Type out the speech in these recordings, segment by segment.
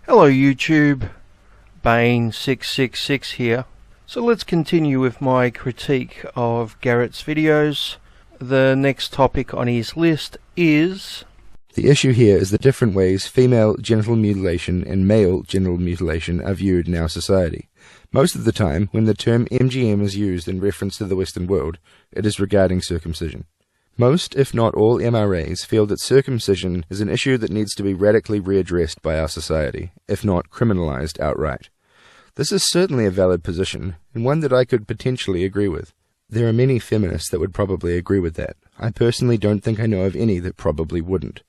Hello YouTube, Bane666 here. So let's continue with my critique of Garrett's videos. The next topic on his list is... The issue here is the different ways female genital mutilation and male genital mutilation are viewed in our society. Most of the time, when the term M.G.M is used in reference to the Western world, it is regarding circumcision. Most, if not all, MRAs feel that circumcision is an issue that needs to be radically readdressed by our society, if not criminalized outright. This is certainly a valid position, and one that I could potentially agree with. There are many feminists that would probably agree with that. I personally don't think I know of any that probably wouldn't.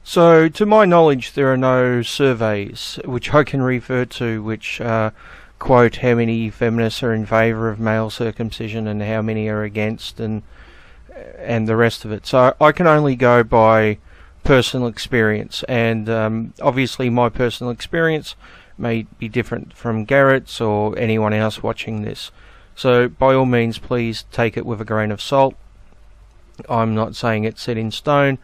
So, to my knowledge, there are no surveys which I can refer to which quote how many feminists are in favour of male circumcision and how many are against and the rest of it. So I can only go by personal experience, and obviously my personal experience may be different from Garrett's or anyone else watching this. So by all means, please take it with a grain of salt. I'm not saying it's set in stone.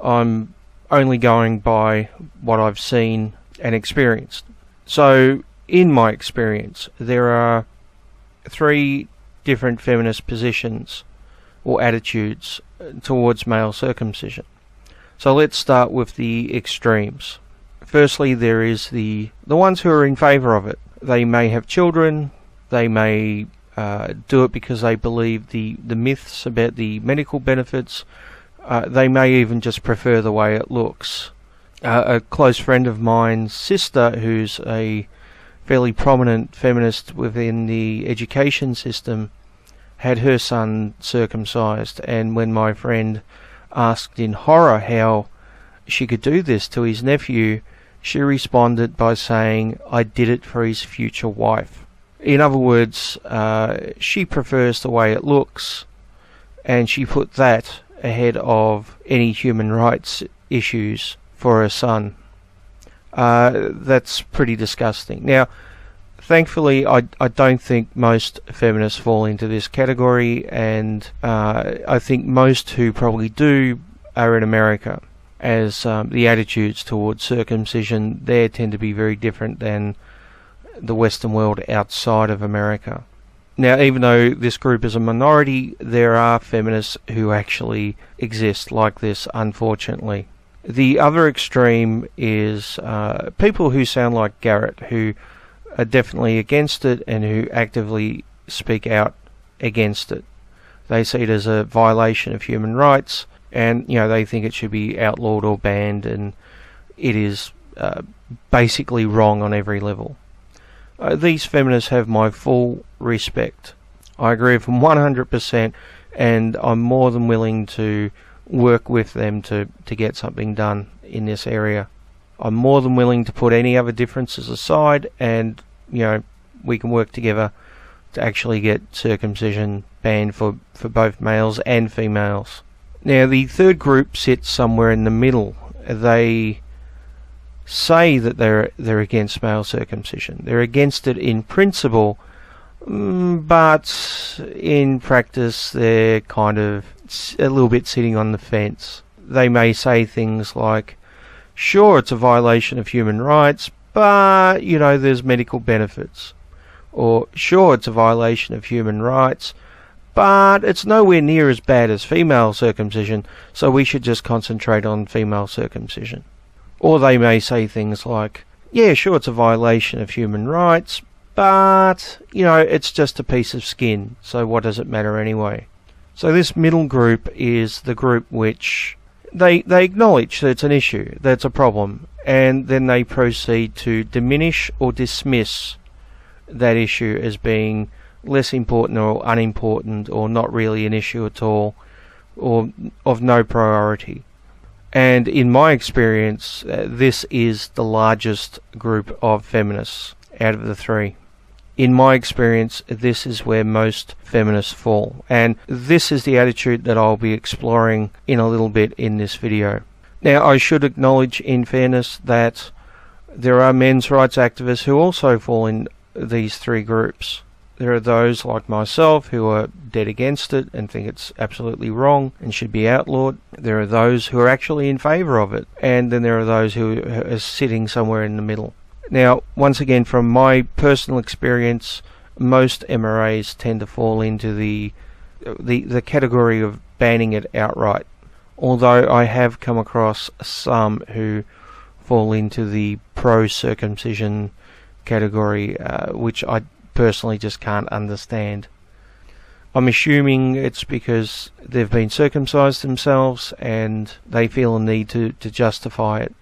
I'm only going by what I've seen and experienced. So in my experience, there are three different feminist positions or attitudes towards male circumcision. So let's start with the extremes. Firstly, there is the ones who are in favour of it. They may have children, they may do it because they believe the myths about the medical benefits, they may even just prefer the way it looks. A close friend of mine's sister, who's a fairly prominent feminist within the education system, had her son circumcised, and when my friend asked in horror how she could do this to his nephew, she responded by saying, "I did it for his future wife." In other words, she prefers the way it looks, and she put that ahead of any human rights issues for her son. That's pretty disgusting. Now, thankfully, I don't think most feminists fall into this category, and I think most who probably do are in America, as the attitudes towards circumcision there tend to be very different than the Western world outside of America. Now, even though this group is a minority, there are feminists who actually exist like this, unfortunately. The other extreme is people who sound like Garrett, who are definitely against it and who actively speak out against it. They see it as a violation of human rights, and they think it should be outlawed or banned, and it is basically wrong on every level. These feminists have my full respect. I agree with them 100%, and I'm more than willing to work with them to get something done in this area. I'm more than willing to put any other differences aside, and we can work together to actually get circumcision banned for both males and females. Now, the third group sits somewhere in the middle. They say that they're against male circumcision. They're against it in principle, but in practice they're kind of a little bit sitting on the fence. They may say things like, sure, it's a violation of human rights, but there's medical benefits. Or sure, it's a violation of human rights, but it's nowhere near as bad as female circumcision, so we should just concentrate on female circumcision. Or they may say things like, yeah, sure, it's a violation of human rights, but it's just a piece of skin, so what does it matter anyway? So this middle group is the group which they acknowledge that it's an issue, that it's a problem, and then they proceed to diminish or dismiss that issue as being less important or unimportant or not really an issue at all or of no priority. And in my experience, this is the largest group of feminists out of the three. In my experience, this is where most feminists fall, and this is the attitude that I'll be exploring in a little bit in this video. Now, I should acknowledge in fairness that there are men's rights activists who also fall in these three groups. There are those like myself who are dead against it and think it's absolutely wrong and should be outlawed. There are those who are actually in favour of it, and then there are those who are sitting somewhere in the middle. Now, once again, from my personal experience, most MRAs tend to fall into the category of banning it outright. Although I have come across some who fall into the pro-circumcision category, which I personally just can't understand. I'm assuming it's because they've been circumcised themselves and they feel a need to justify it.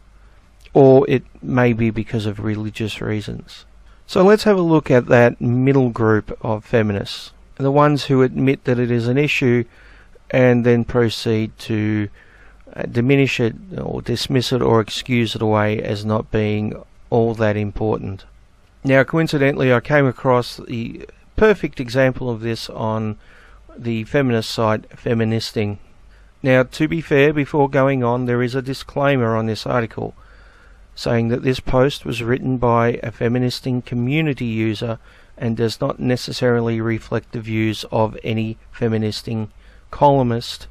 Or it may be because of religious reasons. So let's have a look at that middle group of feminists. The ones who admit that it is an issue and then proceed to diminish it or dismiss it or excuse it away as not being all that important. Now, coincidentally, I came across the perfect example of this on the feminist site Feministing. Now, to be fair, before going on, there is a disclaimer on this article saying that this post was written by a Feministing community user and does not necessarily reflect the views of any Feministing columnist,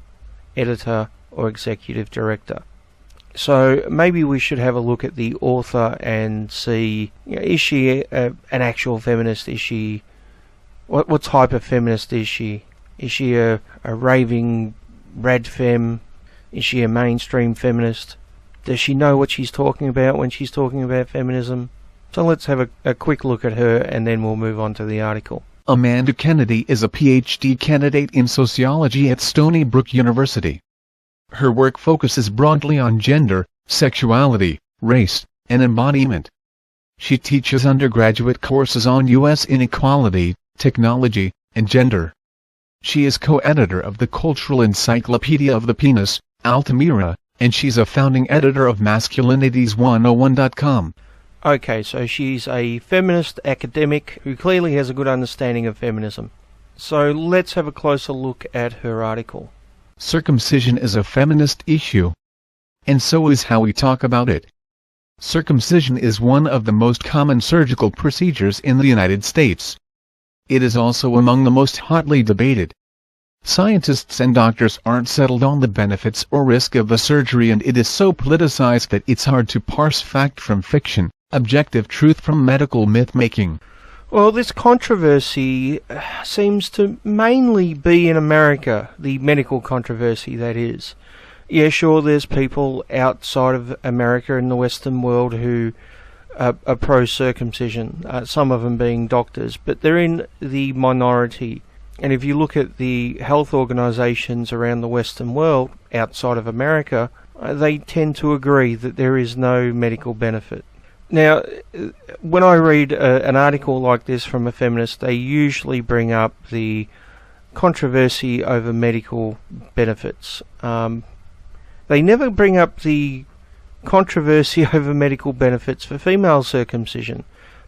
editor, or executive director. So maybe we should have a look at the author and see, is she an actual feminist? Is she, what type of feminist is she? Is she a raving rad femme? Is she a mainstream feminist? Does she know what she's talking about when she's talking about feminism? So let's have a quick look at her and then we'll move on to the article. Amanda Kennedy is a PhD candidate in sociology at Stony Brook University. Her work focuses broadly on gender, sexuality, race, and embodiment. She teaches undergraduate courses on U.S. inequality, technology, and gender. She is co-editor of the Cultural Encyclopedia of the Penis, Altamira, and she's a founding editor of Masculinities101.com. Okay, so she's a feminist academic who clearly has a good understanding of feminism. So let's have a closer look at her article. Circumcision is a feminist issue. And so is how we talk about it. Circumcision is one of the most common surgical procedures in the United States. It is also among the most hotly debated. Scientists and doctors aren't settled on the benefits or risk of the surgery, and it is so politicized that it's hard to parse fact from fiction, objective truth from medical myth-making. Well, this controversy seems to mainly be in America, the medical controversy, that is. Yeah, sure, there's people outside of America in the Western world who are pro-circumcision, some of them being doctors, but they're in the minority. And if you look at the health organisations around the Western world, outside of America, they tend to agree that there is no medical benefit. Now, when I read an article like this from a feminist, they usually bring up the controversy over medical benefits. They never bring up the controversy over medical benefits for female circumcision,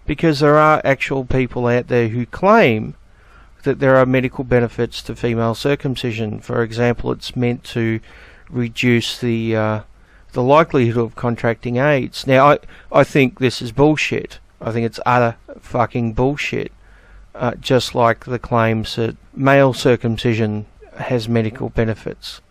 because there are actual people out there who claim that there are medical benefits to female circumcision. For example, it's meant to reduce the likelihood of contracting AIDS. Now, I think this is bullshit. I think it's utter fucking bullshit. Just like the claims that male circumcision has medical benefits.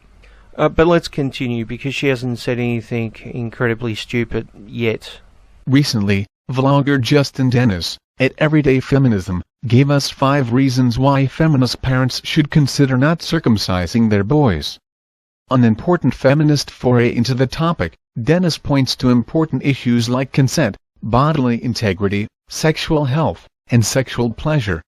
But let's continue, because she hasn't said anything incredibly stupid yet. Recently, vlogger Justin Dennis, at Everyday Feminism, gave us 5 reasons why feminist parents should consider not circumcising their boys. An important feminist foray into the topic, Dennis points to important issues like consent, bodily integrity, sexual health, and sexual pleasure.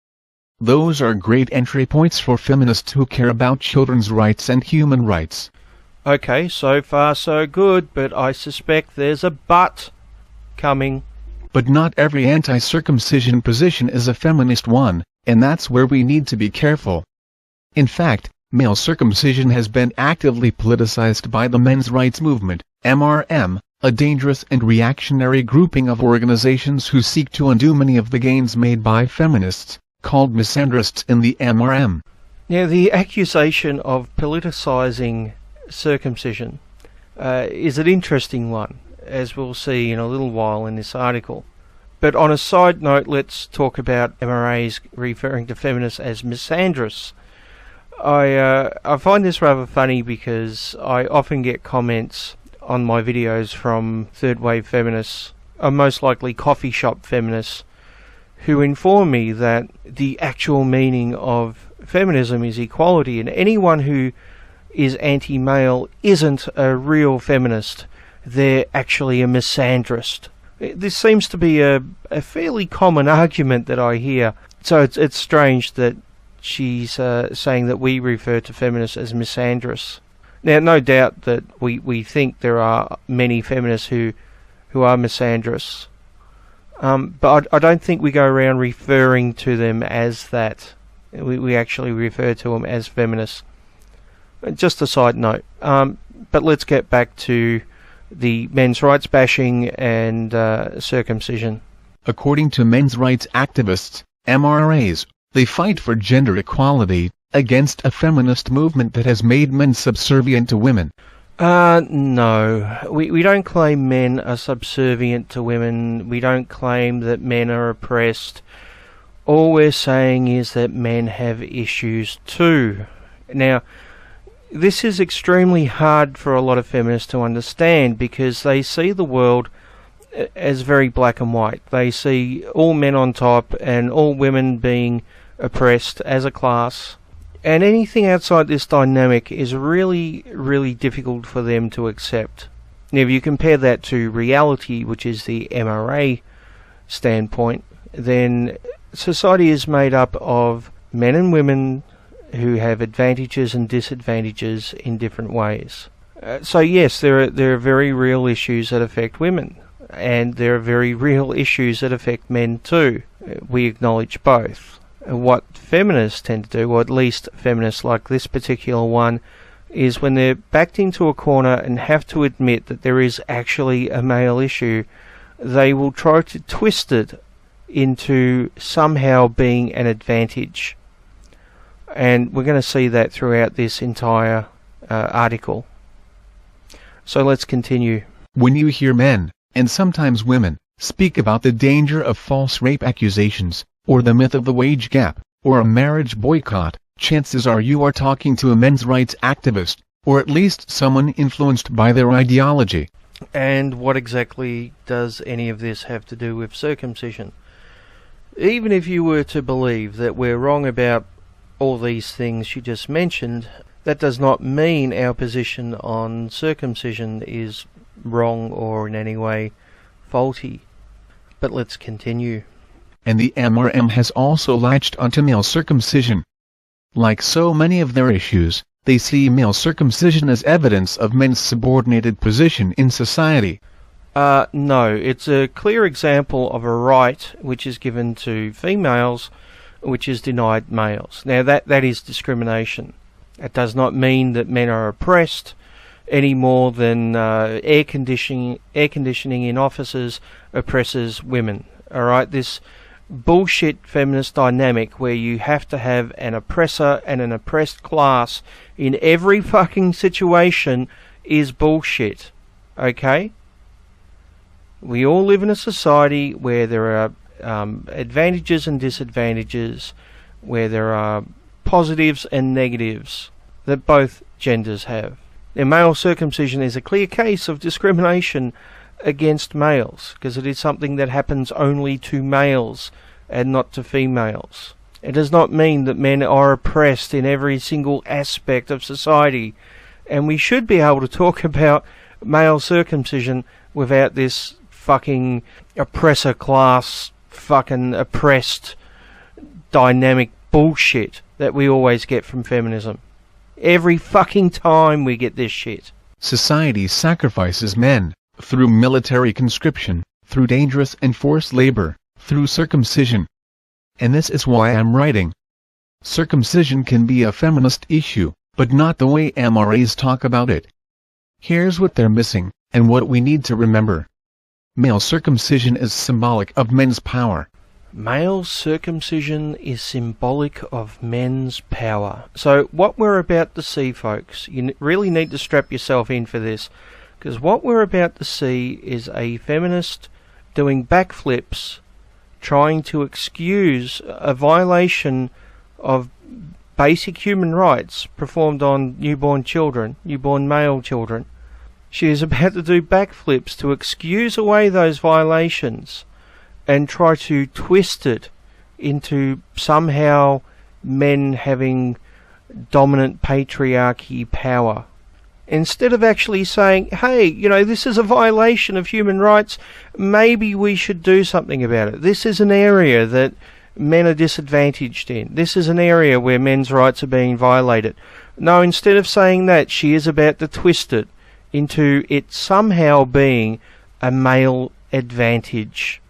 Those are great entry points for feminists who care about children's rights and human rights. Okay, so far so good, but I suspect there's a but coming. But not every anti-circumcision position is a feminist one, and that's where we need to be careful. In fact, male circumcision has been actively politicized by the men's rights movement, M.R.M., a dangerous and reactionary grouping of organizations who seek to undo many of the gains made by feminists, called misandrists in the M.R.M. Now, the accusation of politicizing circumcision is an interesting one, as we'll see in a little while in this article. But on a side note, let's talk about MRAs referring to feminists as misandrists. I find this rather funny because I often get comments on my videos from third wave feminists are most likely coffee shop feminists who inform me that the actual meaning of feminism is equality, and anyone who is anti-male isn't a real feminist. They're actually a misandrist. This seems to be a fairly common argument that I hear. So it's strange that she's saying that we refer to feminists as misandrists. Now, no doubt that we think there are many feminists who are misandrists. But I don't think we go around referring to them as that. We actually refer to them as feminists. Just a side note. But let's get back to the men's rights bashing and circumcision. According to men's rights activists, MRAs, they fight for gender equality, against a feminist movement that has made men subservient to women. No. We don't claim men are subservient to women. We don't claim that men are oppressed. All we're saying is that men have issues too. Now, this is extremely hard for a lot of feminists to understand because they see the world as very black and white. They see all men on top and all women being oppressed as a class. And anything outside this dynamic is really, really difficult for them to accept. Now, if you compare that to reality, which is the MRA standpoint, then society is made up of men and women who have advantages and disadvantages in different ways. So yes, there are very real issues that affect women, and there are very real issues that affect men too. We acknowledge both. What feminists tend to do, or at least feminists like this particular one, is when they're backed into a corner and have to admit that there is actually a male issue, they will try to twist it into somehow being an advantage. And we're going to see that throughout this entire article. So let's continue. When you hear men, and sometimes women, speak about the danger of false rape accusations, or the myth of the wage gap, or a marriage boycott, chances are you are talking to a men's rights activist, or at least someone influenced by their ideology. And what exactly does any of this have to do with circumcision? Even if you were to believe that we're wrong about all these things you just mentioned, that does not mean our position on circumcision is wrong or in any way faulty. But let's continue. And the M.R.M. has also latched onto male circumcision. Like so many of their issues, they see male circumcision as evidence of men's subordinated position in society. No, it's a clear example of a right which is given to females, which is denied males. Now that is discrimination. It does not mean that men are oppressed any more than air conditioning in offices oppresses women. Alright, this bullshit feminist dynamic where you have to have an oppressor and an oppressed class in every fucking situation is bullshit. Okay? We all live in a society where there are advantages and disadvantages, where there are positives and negatives that both genders have. Now, male circumcision is a clear case of discrimination against males, because it is something that happens only to males and not to females. It does not mean that men are oppressed in every single aspect of society, and we should be able to talk about male circumcision without this fucking oppressor class, fucking oppressed dynamic bullshit that we always get from feminism. Every fucking time we get this shit. Society sacrifices men, through military conscription, through dangerous and forced labor, through circumcision. And this is why I'm writing. Circumcision can be a feminist issue, but not the way MRAs talk about it. Here's what they're missing, and what we need to remember. Male circumcision is symbolic of men's power. Male circumcision is symbolic of men's power. So what we're about to see, folks, you really need to strap yourself in for this, because what we're about to see is a feminist doing backflips, trying to excuse a violation of basic human rights performed on newborn children, newborn male children. She is about to do backflips to excuse away those violations and try to twist it into somehow men having dominant patriarchy power. Instead of actually saying, hey, you know, this is a violation of human rights, maybe we should do something about it. This is an area that men are disadvantaged in. This is an area where men's rights are being violated. No, instead of saying that, she is about to twist it into it somehow being a male advantage.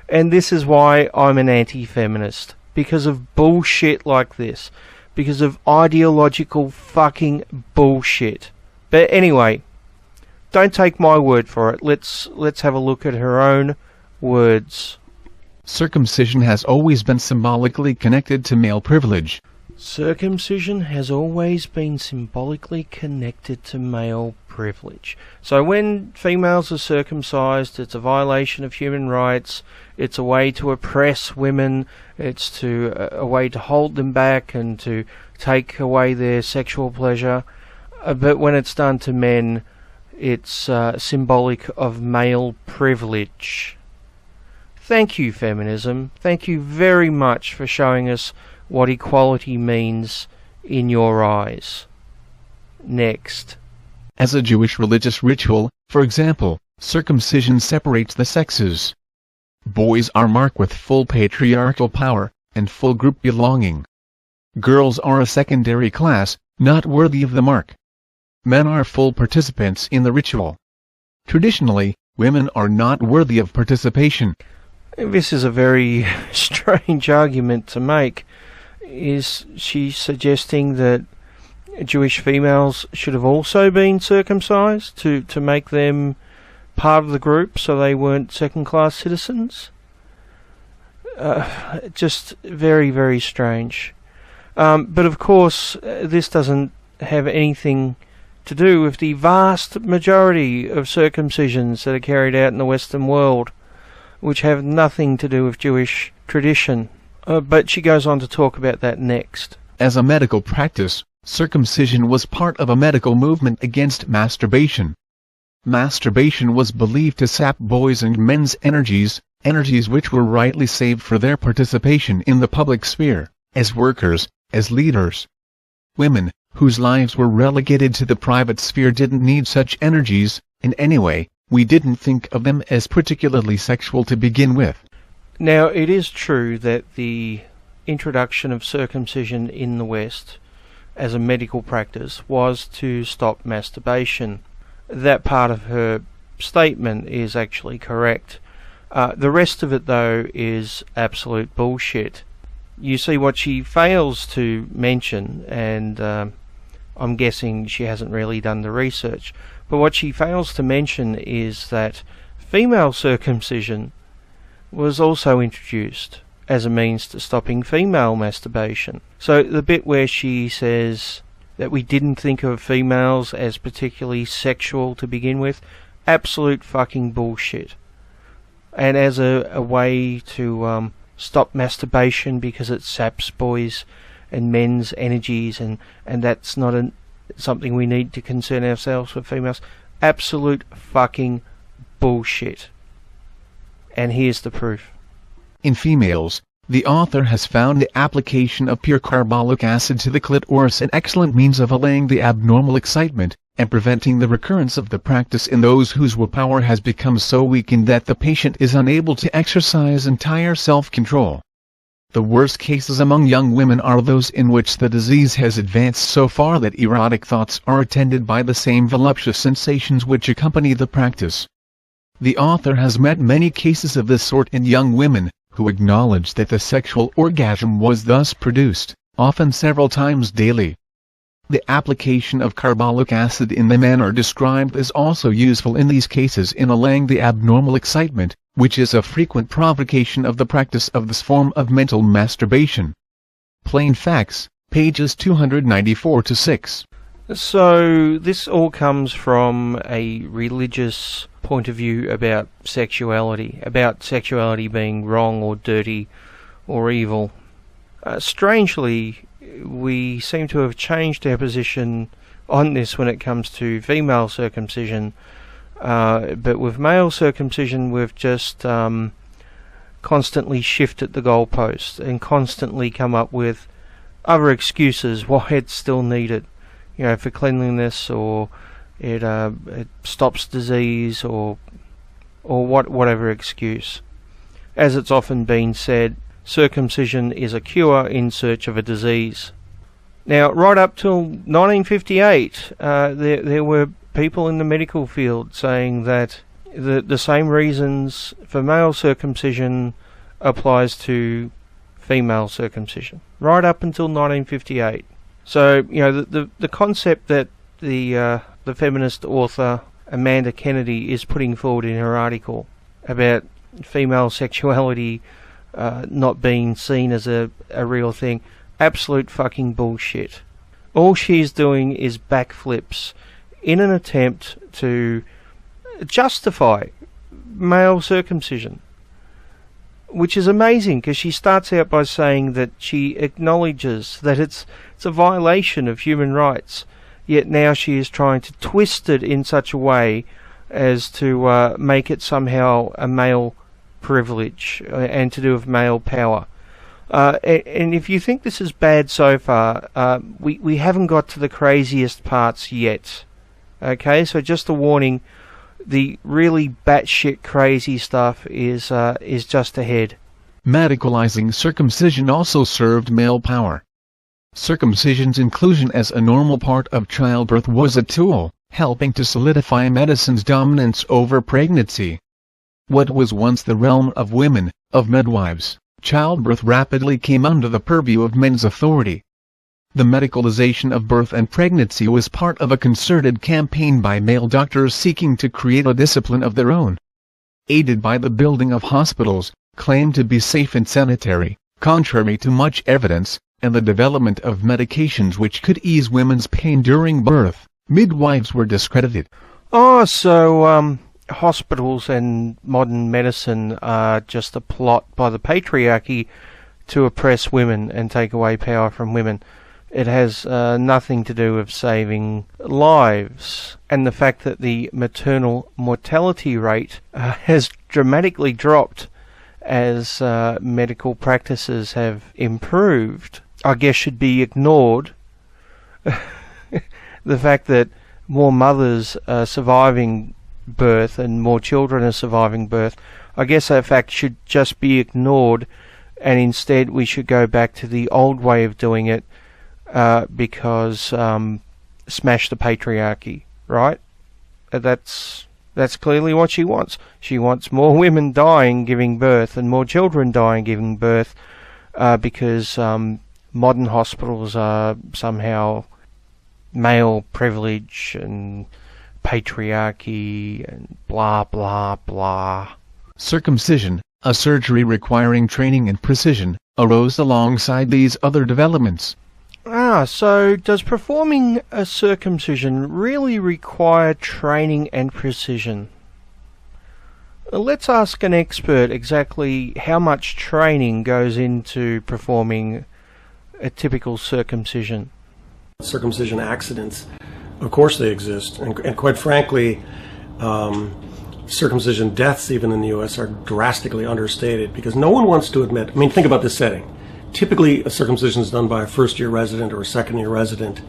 and this is why I'm an anti-feminist. Because of bullshit like this. Because of ideological fucking bullshit. But anyway, don't take my word for it. Let's have a look at her own words. Circumcision has always been symbolically connected to male privilege. Circumcision has always been symbolically connected to male privilege. So when females are circumcised, it's a violation of human rights. It's a way to oppress women. It's a way to hold them back and to take away their sexual pleasure. But when it's done to men, it's symbolic of male privilege. Thank you, feminism. Thank you very much for showing us what equality means in your eyes. Next. As a Jewish religious ritual, for example, circumcision separates the sexes. Boys are marked with full patriarchal power and full group belonging. Girls are a secondary class, not worthy of the mark. Men are full participants in the ritual. Traditionally, women are not worthy of participation. This is a very strange argument to make. Is she suggesting that Jewish females should have also been circumcised to make them part of the group so they weren't second-class citizens? Just very, very strange. But of course, this doesn't have anything to do with the vast majority of circumcisions that are carried out in the Western world, which have nothing to do with Jewish tradition. But she goes on to talk about that next. As a medical practice, circumcision was part of a medical movement against masturbation. Masturbation was believed to sap boys' and men's energies which were rightly saved for their participation in the public sphere, as workers, as leaders. Women, whose lives were relegated to the private sphere, didn't need such energies, and anyway, we didn't think of them as particularly sexual to begin with. Now, it is true that the introduction of circumcision in the West as a medical practice was to stop masturbation. That part of her statement is actually correct. The rest of it, though, is absolute bullshit. You see, what she fails to mention, and I'm guessing she hasn't really done the research, but what she fails to mention is that female circumcision was also introduced as a means to stopping female masturbation. So the bit where she says that we didn't think of females as particularly sexual to begin with, absolute fucking bullshit. And as a way to stop masturbation because it saps boys and men's energies, and that's not something we need to concern ourselves with females, absolute fucking bullshit. And here's the proof. In females, the author has found the application of pure carbolic acid to the clitoris an excellent means of allaying the abnormal excitement, and preventing the recurrence of the practice in those whose willpower has become so weakened that the patient is unable to exercise entire self-control. The worst cases among young women are those in which the disease has advanced so far that erotic thoughts are attended by the same voluptuous sensations which accompany the practice. The author has met many cases of this sort in young women, who acknowledge that the sexual orgasm was thus produced, often several times daily. The application of carbolic acid in the manner described is also useful in these cases in allaying the abnormal excitement, which is a frequent provocation of the practice of this form of mental masturbation. Plain Facts, pages 294-6. So this all comes from a religious point of view about sexuality being wrong or dirty or evil. Strangely, we seem to have changed our position on this when it comes to female circumcision, but with male circumcision we've just constantly shifted the goalpost and constantly come up with other excuses why it's still needed, you know, for cleanliness, or it stops disease, or whatever excuse. As it's often been said, circumcision is a cure in search of a disease. Now, right up till 1958, there were people in the medical field saying that the same reasons for male circumcision applies to female circumcision. Right up until 1958. So, you know, the concept that the feminist author Amanda Kennedy is putting forward in her article about female sexuality not being seen as a real thing, absolute fucking bullshit. All she's doing is backflips in an attempt to justify male circumcision, which is amazing, because she starts out by saying that she acknowledges that it's a violation of human rights, yet now she is trying to twist it in such a way as to make it somehow a male privilege and to do with male power. And if you think this is bad so far, we haven't got to the craziest parts yet. Okay, so just a warning, the really batshit crazy stuff is just ahead. Medicalizing circumcision also served male power. Circumcision's inclusion as a normal part of childbirth was a tool, helping to solidify medicine's dominance over pregnancy. What was once the realm of women, of midwives, childbirth rapidly came under the purview of men's authority. The medicalization of birth and pregnancy was part of a concerted campaign by male doctors seeking to create a discipline of their own. Aided by the building of hospitals, claimed to be safe and sanitary, contrary to much evidence, and the development of medications which could ease women's pain during birth, midwives were discredited. Oh, so, hospitals and modern medicine are just a plot by the patriarchy to oppress women and take away power from women. It has nothing to do with saving lives. And the fact that the maternal mortality rate has dramatically dropped as medical practices have improved, I guess should be ignored. The fact that more mothers are surviving birth and more children are surviving birth, I guess that fact should just be ignored, and instead we should go back to the old way of doing it, because smash the patriarchy, right? That's clearly what she wants. She wants more women dying giving birth and more children dying giving birth, because modern hospitals are somehow male privilege and patriarchy and blah blah blah. Circumcision, a surgery requiring training and precision, arose alongside these other developments. So does performing a circumcision really require training and precision? Let's ask an expert exactly how much training goes into performing a typical circumcision. Circumcision accidents, of course they exist, and quite frankly, circumcision deaths even in the U.S. are drastically understated, because no one wants to admit, I mean, think about this setting. Typically, a circumcision is done by a first-year resident or a second-year resident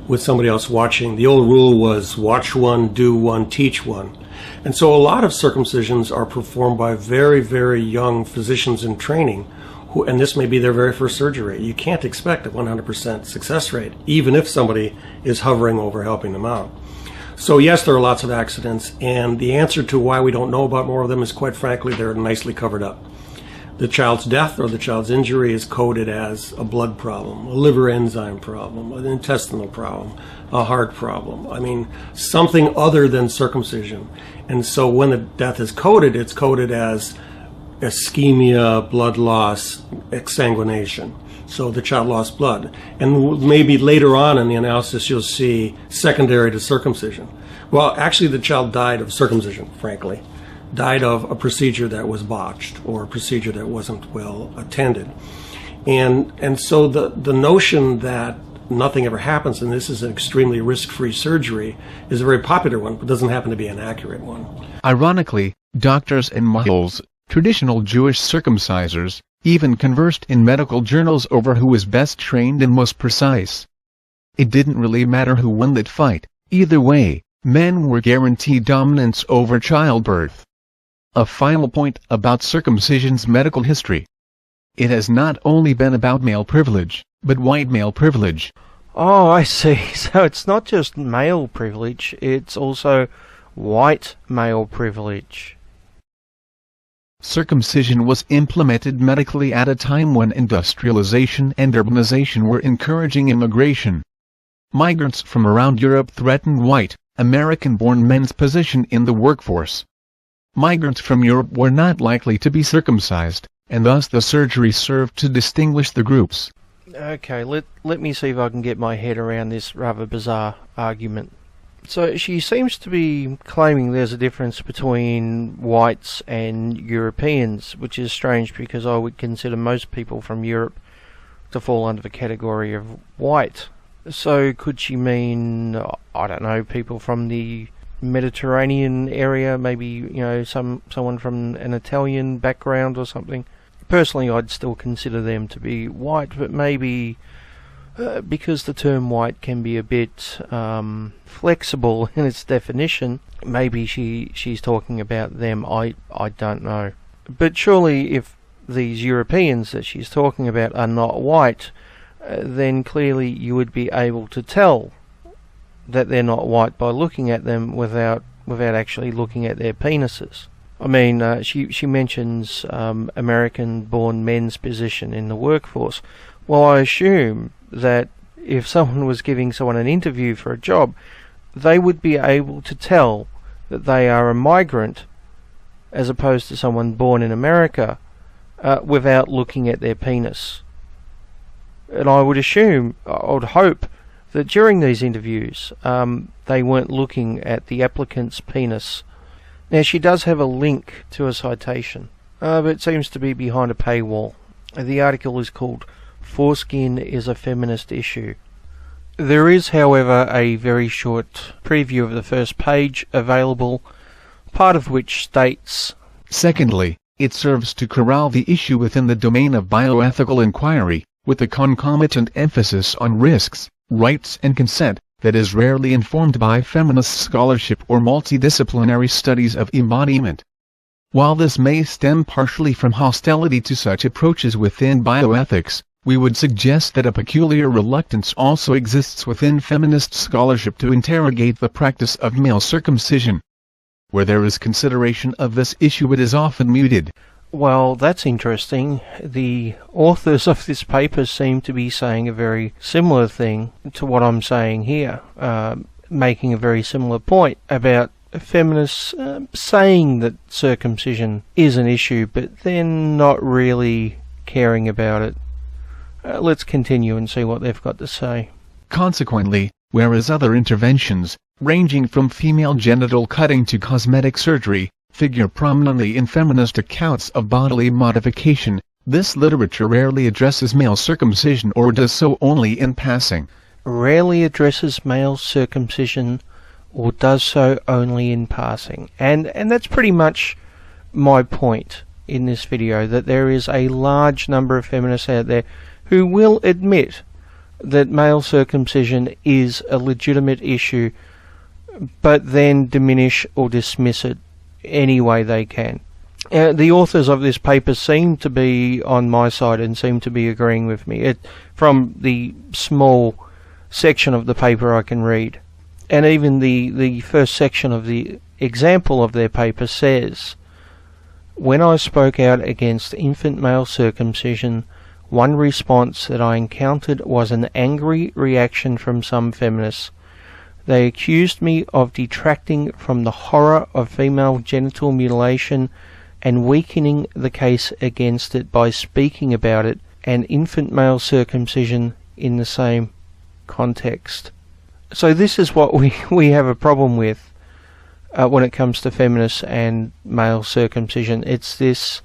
with somebody else watching. The old rule was watch one, do one, teach one. And so a lot of circumcisions are performed by very, very young physicians in training, and this may be their very first surgery. You can't expect a 100% success rate, even if somebody is hovering over helping them out. So yes, there are lots of accidents, and the answer to why we don't know about more of them is, quite frankly, they're nicely covered up. The child's death or the child's injury is coded as a blood problem, a liver enzyme problem, an intestinal problem, a heart problem. I mean, something other than circumcision. And so when the death is coded, it's coded as ischemia, blood loss, exsanguination. So the child lost blood. And maybe later on in the analysis you'll see secondary to circumcision. Well, actually the child died of circumcision, frankly. Died of a procedure that was botched or a procedure that wasn't well attended. And so the notion that nothing ever happens and this is an extremely risk-free surgery is a very popular one, but doesn't happen to be an accurate one. Ironically, doctors and models, traditional Jewish circumcisers, even conversed in medical journals over who was best trained and most precise. It didn't really matter who won that fight. Either way, men were guaranteed dominance over childbirth. A final point about circumcision's medical history. It has not only been about male privilege, but white male privilege. Oh, I see. So it's not just male privilege, it's also white male privilege. Circumcision was implemented medically at a time when industrialization and urbanization were encouraging immigration. Migrants from around Europe threatened white, American-born men's position in the workforce. Migrants from Europe were not likely to be circumcised, and thus the surgery served to distinguish the groups. Okay, let me see if I can get my head around this rather bizarre argument. So she seems to be claiming there's a difference between whites and Europeans, which is strange because I would consider most people from Europe to fall under the category of white. So could she mean, I don't know, people from the Mediterranean area, maybe, you know, someone from an Italian background or something? Personally, I'd still consider them to be white, but maybe because the term white can be a bit flexible in its definition, maybe she's talking about them. I don't know. But surely if these Europeans that she's talking about are not white, then clearly you would be able to tell that they're not white by looking at them without actually looking at their penises. I mean, she mentions American-born men's position in the workforce. Well, I assume that if someone was giving someone an interview for a job, they would be able to tell that they are a migrant as opposed to someone born in America without looking at their penis. And I would assume, I would hope, that during these interviews they weren't looking at the applicant's penis. Now, she does have a link to a citation, but it seems to be behind a paywall. The article is called "Foreskin is a Feminist Issue." There is, however, a very short preview of the first page available, part of which states, "Secondly, it serves to corral the issue within the domain of bioethical inquiry, with a concomitant emphasis on risks, rights and consent, that is rarely informed by feminist scholarship or multidisciplinary studies of embodiment. While this may stem partially from hostility to such approaches within bioethics, we would suggest that a peculiar reluctance also exists within feminist scholarship to interrogate the practice of male circumcision. Where there is consideration of this issue, it is often muted." Well, that's interesting. The authors of this paper seem to be saying a very similar thing to what I'm saying here, making a very similar point about feminists saying that circumcision is an issue, but then not really caring about it. Let's continue and see what they've got to say. "Consequently, whereas other interventions, ranging from female genital cutting to cosmetic surgery, figure prominently in feminist accounts of bodily modification, this literature rarely addresses male circumcision or does so only in passing." Rarely addresses male circumcision or does so only in passing. And that's pretty much my point in this video, that there is a large number of feminists out there who will admit that male circumcision is a legitimate issue, but then diminish or dismiss it any way they can. The authors of this paper seem to be on my side and seem to be agreeing with me. From the small section of the paper I can read, and even the first section of the example of their paper says, "When I spoke out against infant male circumcision, one response that I encountered was an angry reaction from some feminists. They accused me of detracting from the horror of female genital mutilation and weakening the case against it by speaking about it and infant male circumcision in the same context." So this is what we have a problem with when it comes to feminists and male circumcision. It's this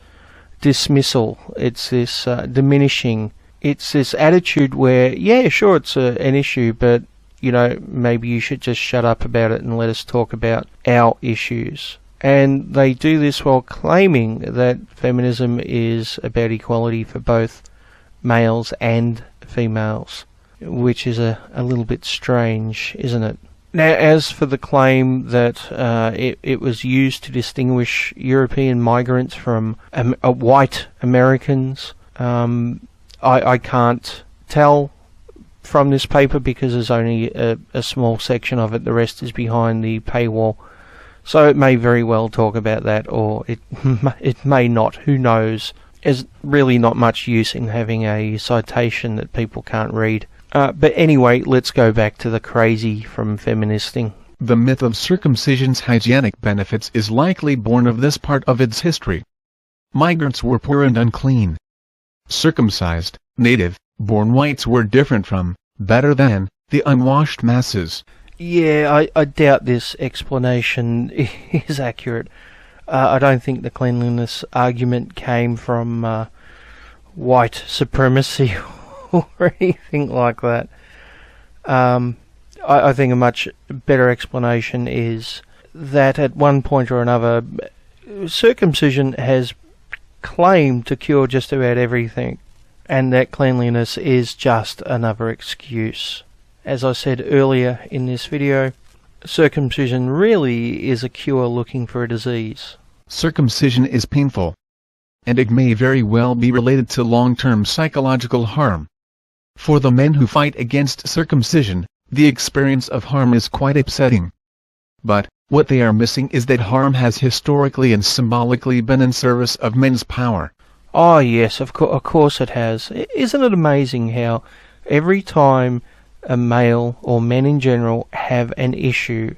dismissal, it's this diminishing, it's this attitude where, yeah, sure, it's an issue, but, you know, maybe you should just shut up about it and let us talk about our issues. And they do this while claiming that feminism is about equality for both males and females, which is a little bit strange, isn't it? Now, as for the claim that it was used to distinguish European migrants from white Americans, I can't tell from this paper because there's only a small section of it. The rest is behind the paywall. So it may very well talk about that, or it may not. Who knows? There's really not much use in having a citation that people can't read. But anyway, let's go back to the crazy from feministing. The myth of circumcision's hygienic benefits is likely born of this part of its history. Migrants were poor and unclean. Circumcised, native-born whites were different from, better than, the unwashed masses. Yeah, I doubt this explanation is accurate. I don't think the cleanliness argument came from white supremacy or anything like that. I think a much better explanation is that at one point or another, circumcision has claimed to cure just about everything, and that cleanliness is just another excuse. As I said earlier in this video, circumcision really is a cure looking for a disease. Circumcision is painful, and it may very well be related to long-term psychological harm. For the men who fight against circumcision, the experience of harm is quite upsetting. But, what they are missing is that harm has historically and symbolically been in service of men's power. Oh yes, of course it has. Isn't it amazing how every time a male, or men in general, have an issue,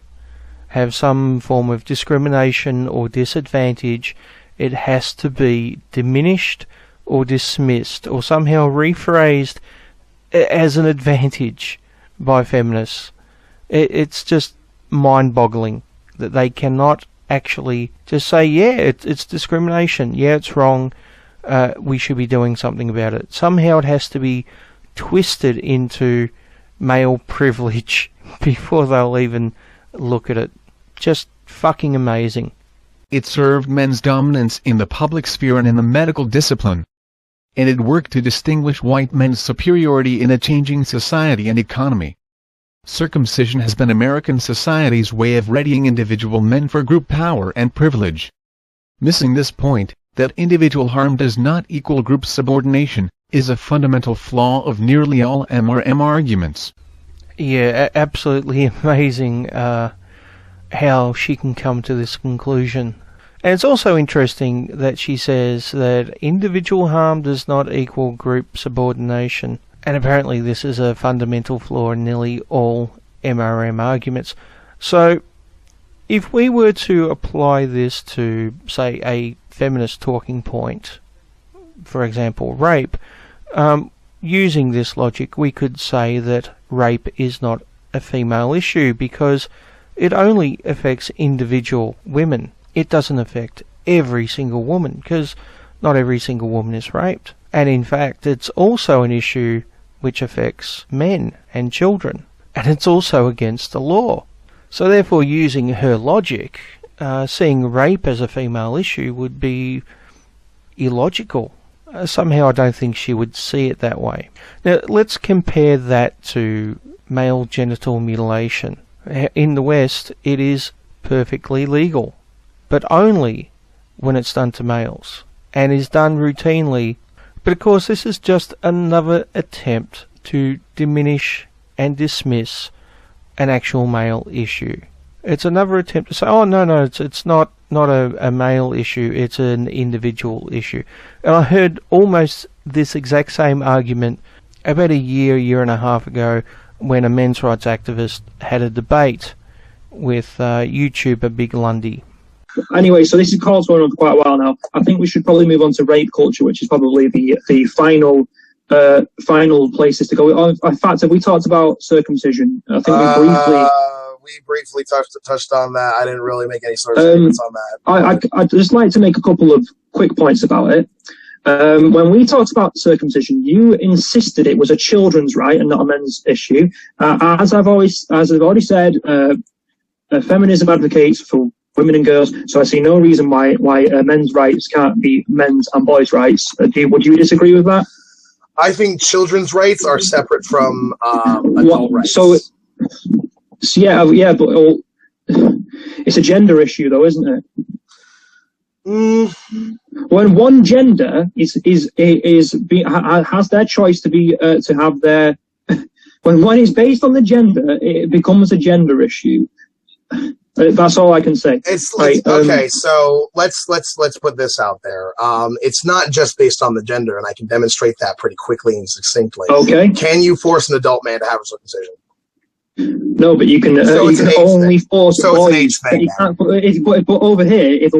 have some form of discrimination or disadvantage, it has to be diminished or dismissed or somehow rephrased as an advantage by feminists. It's just mind-boggling that they cannot actually just say, yeah, it's discrimination, yeah, it's wrong, we should be doing something about it. Somehow it has to be twisted into male privilege before they'll even look at it. Just fucking amazing. It served men's dominance in the public sphere and in the medical discipline. And it worked to distinguish white men's superiority in a changing society and economy. Circumcision has been American society's way of readying individual men for group power and privilege. Missing this point, that individual harm does not equal group subordination, is a fundamental flaw of nearly all MRM arguments. Yeah, absolutely amazing how she can come to this conclusion. And it's also interesting that she says that individual harm does not equal group subordination. And apparently this is a fundamental flaw in nearly all MRM arguments. So, if we were to apply this to, say, a feminist talking point, for example, rape, using this logic, we could say that rape is not a female issue because it only affects individual women. It doesn't affect every single woman because not every single woman is raped. And in fact, it's also an issue which affects men and children. And it's also against the law. So therefore, using her logic, seeing rape as a female issue would be illogical. Somehow I don't think she would see it that way. Now let's compare that to male genital mutilation. In the West it is perfectly legal, but only when it's done to males, and is done routinely. But of course this is just another attempt to diminish and dismiss an actual male issue. It's another attempt to say, oh no, it's not a male issue, it's an individual issue. And I heard almost this exact same argument about a year and a half ago when a men's rights activist had a debate with YouTuber Big Lundy. Anyway, so this is called going on for quite a while now. I think we should probably move on to rape culture, which is probably the final places to go. In fact, have we talked about circumcision? I think we briefly touched on that. I didn't really make any sort of statements on that. I'd just like to make a couple of quick points about it. When we talked about circumcision, you insisted it was a children's right and not a men's issue. As I've already said, feminism advocates for women and girls, so I see no reason why men's rights can't be men's and boys' rights. Would you disagree with that? I think children's rights are separate from adult rights. So yeah, but it's a gender issue, though, isn't it? When one gender has their choice to have their when one is based on the gender, it becomes a gender issue. That's all I can say. Okay, so let's put this out there. It's not just based on the gender, and I can demonstrate that pretty quickly and succinctly. Okay. Can you force an adult man to have a circumcision? No, but you can. So you can only force so boys. it's an age thing. But over here, if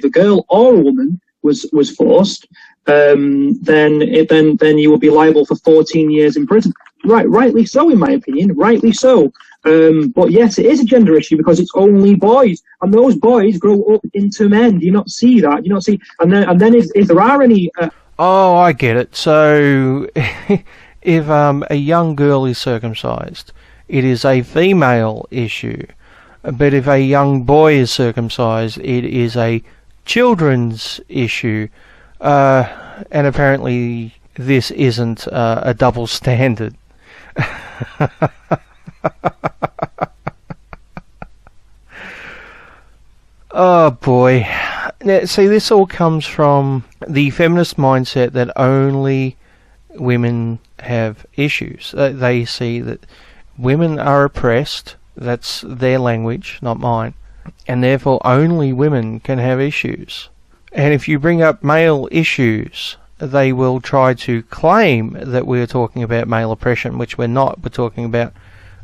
a girl or a woman was forced, then you will be liable for 14 years in prison. Rightly so, in my opinion. Rightly so. But yes, it is a gender issue because it's only boys, and those boys grow up into men. Do you not see that? Do you not see? And then if there are any. Oh, I get it. So, if a young girl is circumcised, it is a female issue. But if a young boy is circumcised, it is a children's issue. And apparently, this isn't a double standard. Oh boy. Now, see, this all comes from the feminist mindset that only women have issues. They see that women are oppressed, that's their language, not mine, and therefore only women can have issues. And if you bring up male issues, they will try to claim that we're talking about male oppression, which we're not. We're talking about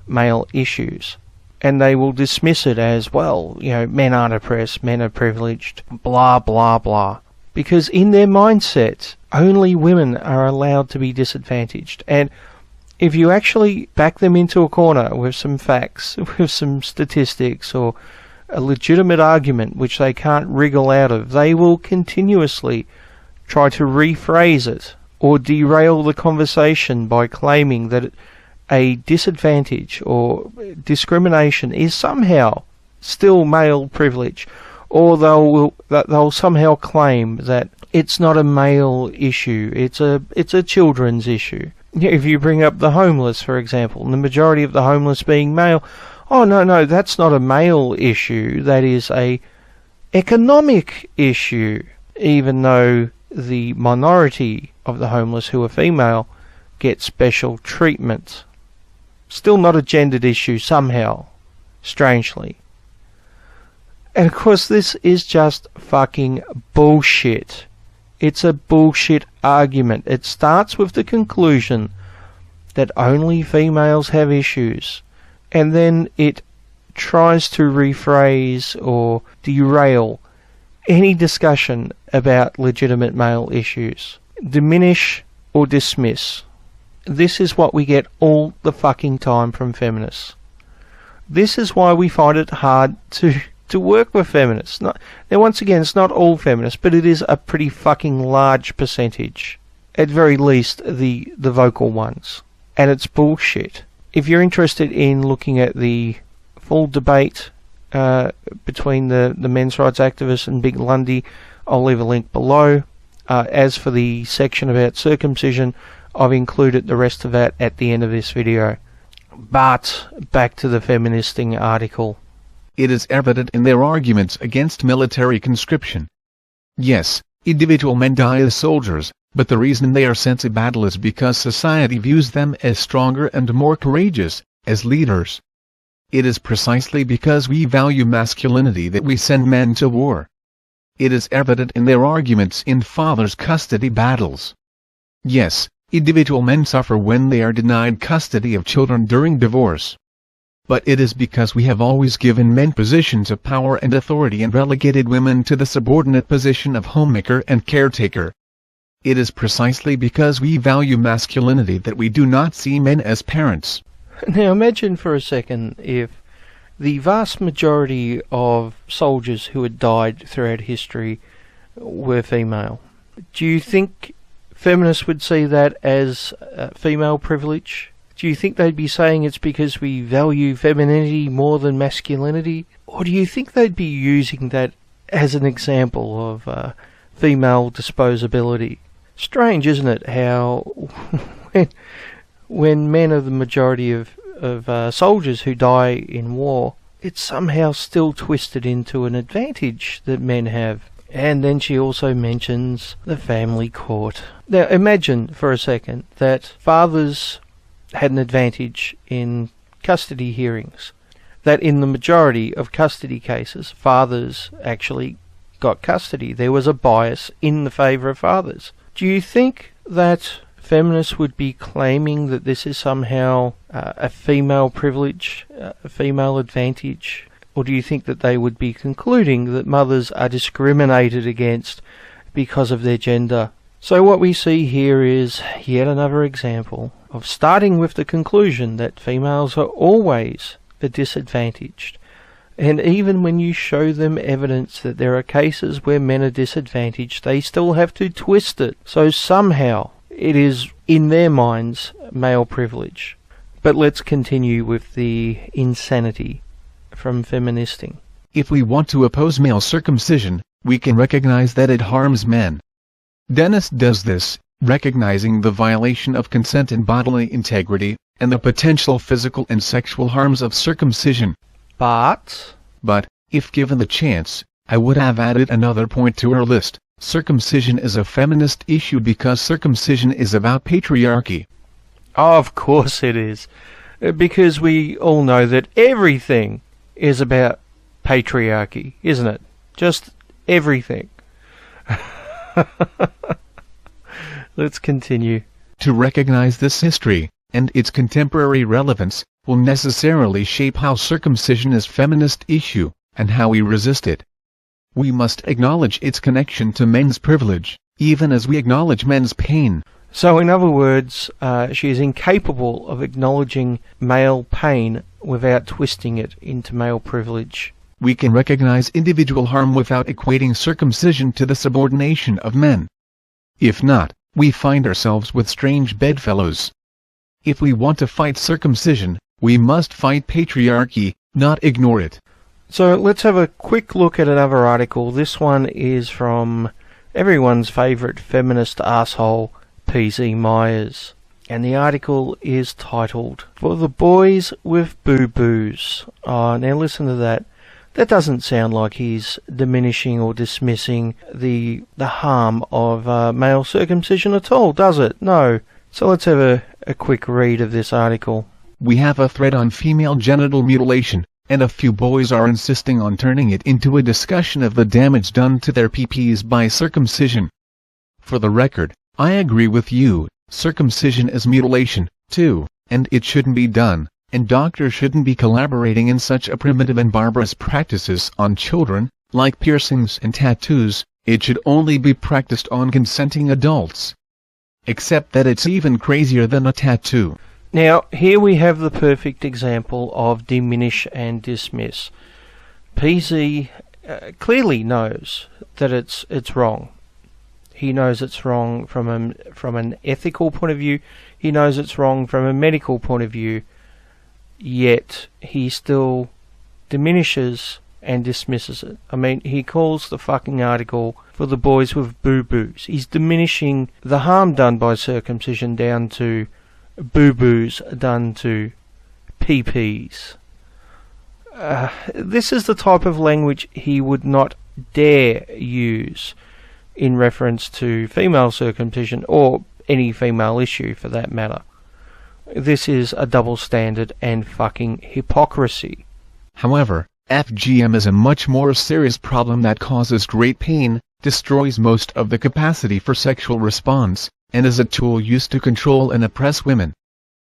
male issues. And they will dismiss it as, well, men aren't oppressed, men are privileged, blah, blah, blah. Because in their mindset, only women are allowed to be disadvantaged. And if you actually back them into a corner with some facts, with some statistics, or a legitimate argument which they can't wriggle out of, they will continuously try to rephrase it or derail the conversation by claiming that a disadvantage or discrimination is somehow still male privilege, or they'll somehow claim that it's not a male issue, it's a children's issue. If you bring up the homeless, for example, and the majority of the homeless being male, oh no, that's not a male issue, that is a economic issue, even though the minority of the homeless who are female get special treatment. Still not a gendered issue somehow, strangely. And of course this is just fucking bullshit. It's a bullshit argument. It starts with the conclusion that only females have issues, and then it tries to rephrase or derail any discussion about legitimate male issues. Diminish or dismiss. This is what we get all the fucking time from feminists. This is why we find it hard to work with feminists. Now, once again, it's not all feminists, but it is a pretty fucking large percentage. At very least, the vocal ones. And it's bullshit. If you're interested in looking at the full debate between the men's rights activists and Big Lundy, I'll leave a link below. As for the section about circumcision, I've included the rest of that at the end of this video. But back to the feministing article. It is evident in their arguments against military conscription. Yes, individual men die as soldiers, but the reason they are sent to battle is because society views them as stronger and more courageous, as leaders. It is precisely because we value masculinity that we send men to war. It is evident in their arguments in fathers' custody battles. Yes, individual men suffer when they are denied custody of children during divorce. But it is because we have always given men positions of power and authority and relegated women to the subordinate position of homemaker and caretaker. It is precisely because we value masculinity that we do not see men as parents. Now imagine for a second if the vast majority of soldiers who had died throughout history were female. Do you think feminists would see that as female privilege? Do you think they'd be saying it's because we value femininity more than masculinity? Or do you think they'd be using that as an example of female disposability? Strange, isn't it, how when men are the majority of soldiers who die in war, it's somehow still twisted into an advantage that men have. And then she also mentions the family court. Now imagine for a second that fathers had an advantage in custody hearings, that in the majority of custody cases fathers actually got custody. There was a bias in the favour of fathers. Do you think that feminists would be claiming that this is somehow a female privilege, a female advantage? Or do you think that they would be concluding that mothers are discriminated against because of their gender? So what we see here is yet another example of starting with the conclusion that females are always the disadvantaged. And even when you show them evidence that there are cases where men are disadvantaged, they still have to twist it. So somehow it is, in their minds, male privilege. But let's continue with the insanity from feministing. If we want to oppose male circumcision, we can recognize that it harms men. Dennis does this, recognizing the violation of consent and bodily integrity, and the potential physical and sexual harms of circumcision. But, if given the chance, I would have added another point to our list. Circumcision is a feminist issue because circumcision is about patriarchy. Oh, of course it is. Because we all know that everything is about patriarchy, isn't it? Just everything. Let's continue. To recognize this history, and its contemporary relevance, will necessarily shape how circumcision is a feminist issue, and how we resist it. We must acknowledge its connection to men's privilege, even as we acknowledge men's pain. So in other words, she is incapable of acknowledging male pain without twisting it into male privilege. We can recognize individual harm without equating circumcision to the subordination of men. If not, we find ourselves with strange bedfellows. If we want to fight circumcision, we must fight patriarchy, not ignore it. So let's have a quick look at another article. This one is from everyone's favourite feminist asshole, P.Z. Myers. And the article is titled, "For the Boys with Boo-Boos." Oh, now listen to that. That doesn't sound like he's diminishing or dismissing the harm of male circumcision at all, does it? No. So let's have a quick read of this article. We have a thread on female genital mutilation, and a few boys are insisting on turning it into a discussion of the damage done to their PPs by circumcision. For the record, I agree with you, circumcision is mutilation, too, and it shouldn't be done, and doctors shouldn't be collaborating in such a primitive and barbarous practices on children, like piercings and tattoos. It should only be practiced on consenting adults. Except that it's even crazier than a tattoo. Now, here we have the perfect example of diminish and dismiss. PZ clearly knows that it's wrong. He knows it's wrong from an ethical point of view. He knows it's wrong from a medical point of view. Yet he still diminishes and dismisses it. I mean, he calls the fucking article "For the Boys with Boo-Boos." He's diminishing the harm done by circumcision down to boo-boos done to PPs. This is the type of language he would not dare use in reference to female circumcision, or any female issue for that matter. This is a double standard and fucking hypocrisy. However, FGM is a much more serious problem that causes great pain, destroys most of the capacity for sexual response, and is a tool used to control and oppress women.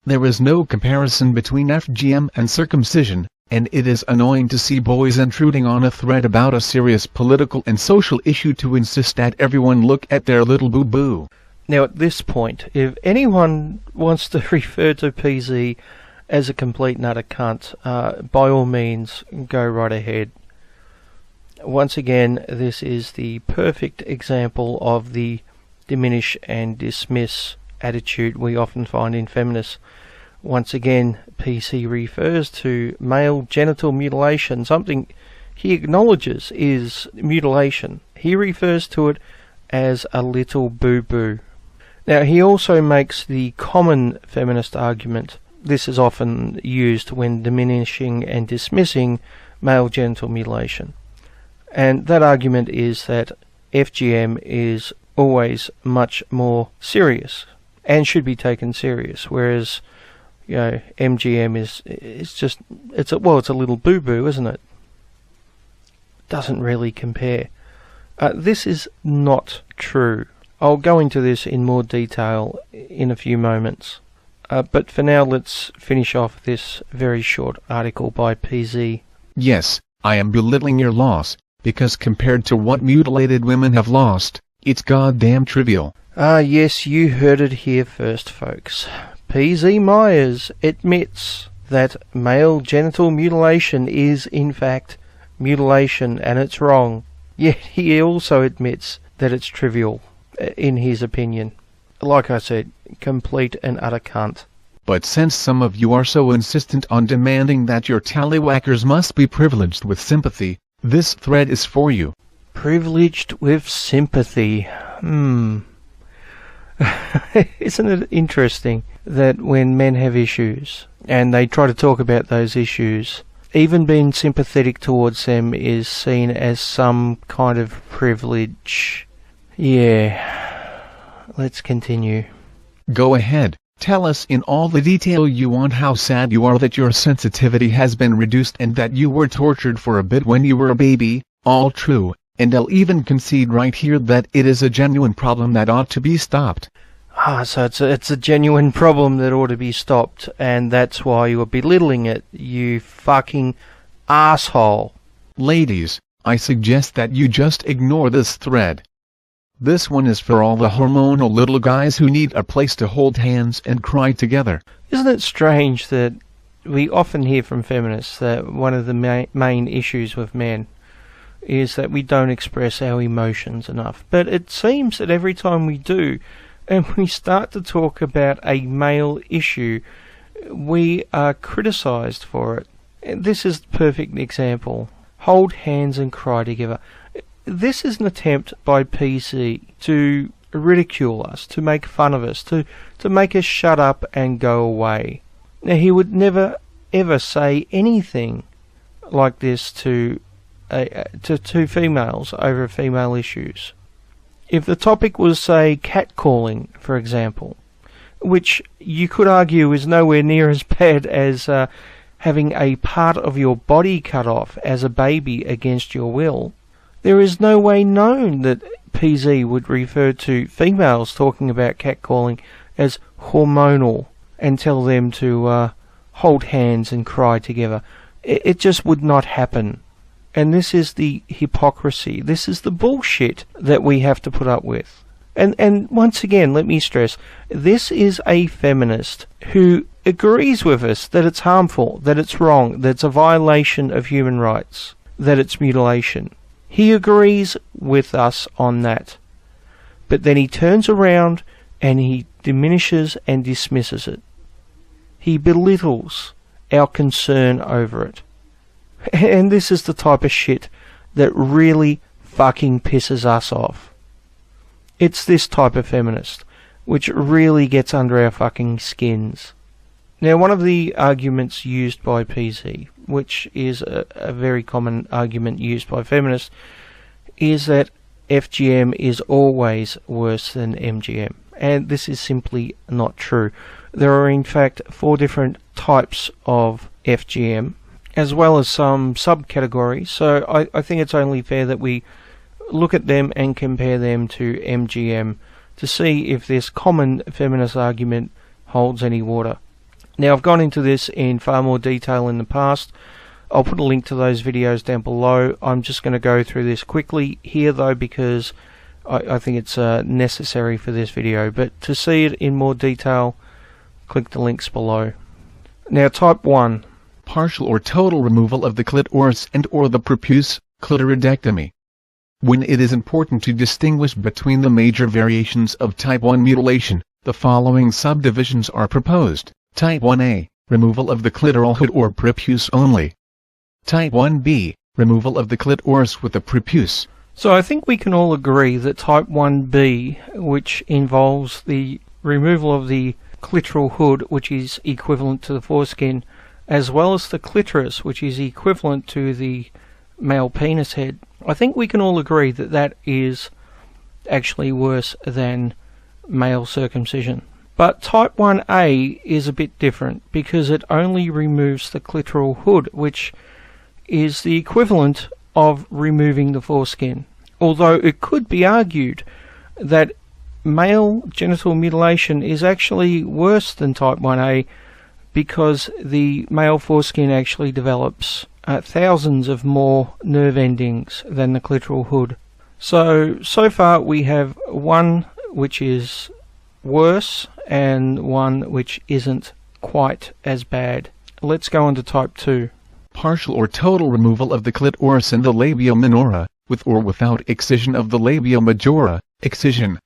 There is no comparison between FGM and circumcision, and it is annoying to see boys intruding on a thread about a serious political and social issue to insist that everyone look at their little boo-boo. Now at this point, if anyone wants to refer to PZ as a complete nutter cunt, by all means, go right ahead. once again, this is the perfect example of the diminish and dismiss attitude we often find in feminists. Once again, PC refers to male genital mutilation, something he acknowledges is mutilation. He refers to it as a little boo-boo. Now, he also makes the common feminist argument. This is often used when diminishing and dismissing male genital mutilation. And that argument is that FGM is always much more serious and should be taken serious, whereas MGM it's a little boo-boo, isn't it? Doesn't really compare. This is not true. I'll go into this in more detail in a few moments. But for now, let's finish off this very short article by PZ. Yes, I am belittling your loss, because compared to what mutilated women have lost, it's goddamn trivial. Yes, you heard it here first, folks. PZ Myers admits that male genital mutilation is, in fact, mutilation, and it's wrong. Yet he also admits that it's trivial, in his opinion. Like I said, complete and utter cunt. But since some of you are so insistent on demanding that your tallywhackers must be privileged with sympathy, this thread is for you. Privileged with sympathy. Isn't it interesting that when men have issues, and they try to talk about those issues, even being sympathetic towards them is seen as some kind of privilege? Yeah. Let's continue. Go ahead. Tell us in all the detail you want how sad you are that your sensitivity has been reduced and that you were tortured for a bit when you were a baby. All true, and I'll even concede right here that it is a genuine problem that ought to be stopped. So it's a genuine problem that ought to be stopped, and that's why you are belittling it, you fucking asshole. Ladies, I suggest that you just ignore this thread. This one is for all the hormonal little guys who need a place to hold hands and cry together. Isn't it strange that we often hear from feminists that one of the main issues with men is that we don't express our emotions enough? But it seems that every time we do, and we start to talk about a male issue, we are criticised for it. And this is the perfect example. Hold hands and cry together. This is an attempt by PC to ridicule us, to make fun of us, to make us shut up and go away. Now, he would never ever say anything like this to females over female issues. If the topic was, say, catcalling, for example, which you could argue is nowhere near as bad as having a part of your body cut off as a baby against your will, there is no way known that PZ would refer to females talking about catcalling as hormonal and tell them to hold hands and cry together. It just would not happen. And this is the hypocrisy. This is the bullshit that we have to put up with. And once again, let me stress, this is a feminist who agrees with us that it's harmful, that it's wrong, that it's a violation of human rights, that it's mutilation. He agrees with us on that. But then he turns around and he diminishes and dismisses it. He belittles our concern over it. And this is the type of shit that really fucking pisses us off. It's this type of feminist which really gets under our fucking skins. Now, one of the arguments used by PC, which is a very common argument used by feminists, is that FGM is always worse than MGM. And this is simply not true. There are in fact 4 different types of FGM, as well as some subcategories, so I think it's only fair that we look at them and compare them to MGM to see if this common feminist argument holds any water. Now, I've gone into this in far more detail in the past. I'll put a link to those videos down below. I'm just going to go through this quickly here though, because I think it's necessary for this video. But to see it in more detail, click the links below. Now, type 1. Partial or total removal of the clitoris and or the prepuce, clitoridectomy. When it is important to distinguish between the major variations of type 1 mutilation, the following subdivisions are proposed. Type 1A, removal of the clitoral hood or prepuce only. Type 1B, removal of the clitoris with the prepuce. So I think we can all agree that type 1B, which involves the removal of the clitoral hood, which is equivalent to the foreskin, as well as the clitoris, which is equivalent to the male penis head, I think we can all agree that that is actually worse than male circumcision. But type 1A is a bit different because it only removes the clitoral hood, which is the equivalent of removing the foreskin. Although it could be argued that male genital mutilation is actually worse than type 1A because the male foreskin actually develops thousands of more nerve endings than the clitoral hood. So far we have one which is worse and one which isn't quite as bad. Let's go on to type 2. Partial or total removal of the clitoris and the labia minora, with or without excision of the labia majora, excision.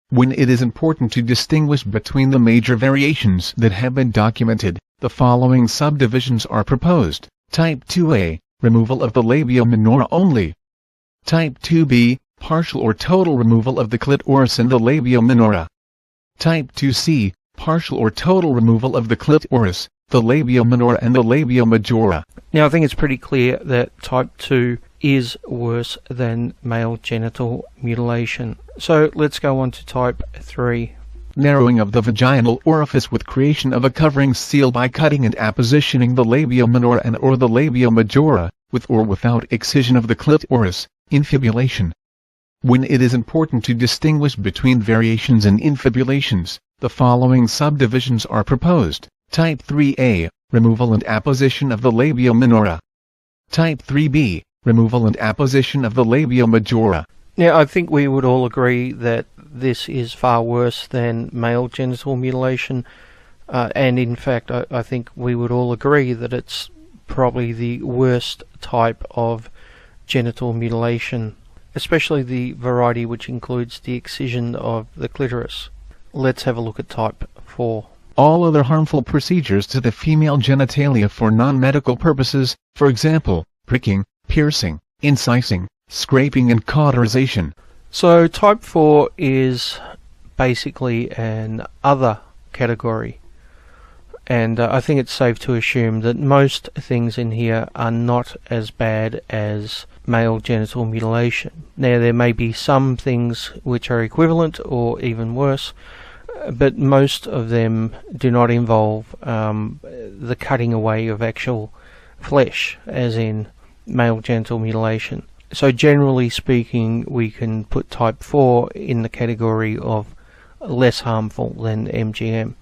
When it is important to distinguish between the major variations that have been documented, the following subdivisions are proposed. Type 2A, removal of the labia minora only. Type 2B, partial or total removal of the clitoris and the labia minora. Type 2C, partial or total removal of the clitoris, the labia minora and the labia majora. Now I think it's pretty clear that type 2 is worse than male genital mutilation. So let's go on to type 3. Narrowing of the vaginal orifice with creation of a covering seal by cutting and appositioning the labia minora and or the labia majora, with or without excision of the clitoris, infibulation. When it is important to distinguish between variations and infibulations, the following subdivisions are proposed. Type 3A, removal and apposition of the labia minora. Type 3B, removal and apposition of the labia majora. Now I think we would all agree that this is far worse than male genital mutilation, and in fact I think we would all agree that it's probably the worst type of genital mutilation, especially the variety which includes the excision of the clitoris. Let's have a look at type 4. All other harmful procedures to the female genitalia for non-medical purposes, for example, pricking, piercing, incising, scraping and cauterization. So type 4 is basically an other category, and I think it's safe to assume that most things in here are not as bad as male genital mutilation. Now there may be some things which are equivalent or even worse, but most of them do not involve the cutting away of actual flesh, as in male genital mutilation. So generally speaking, we can put type 4 in the category of less harmful than MGM.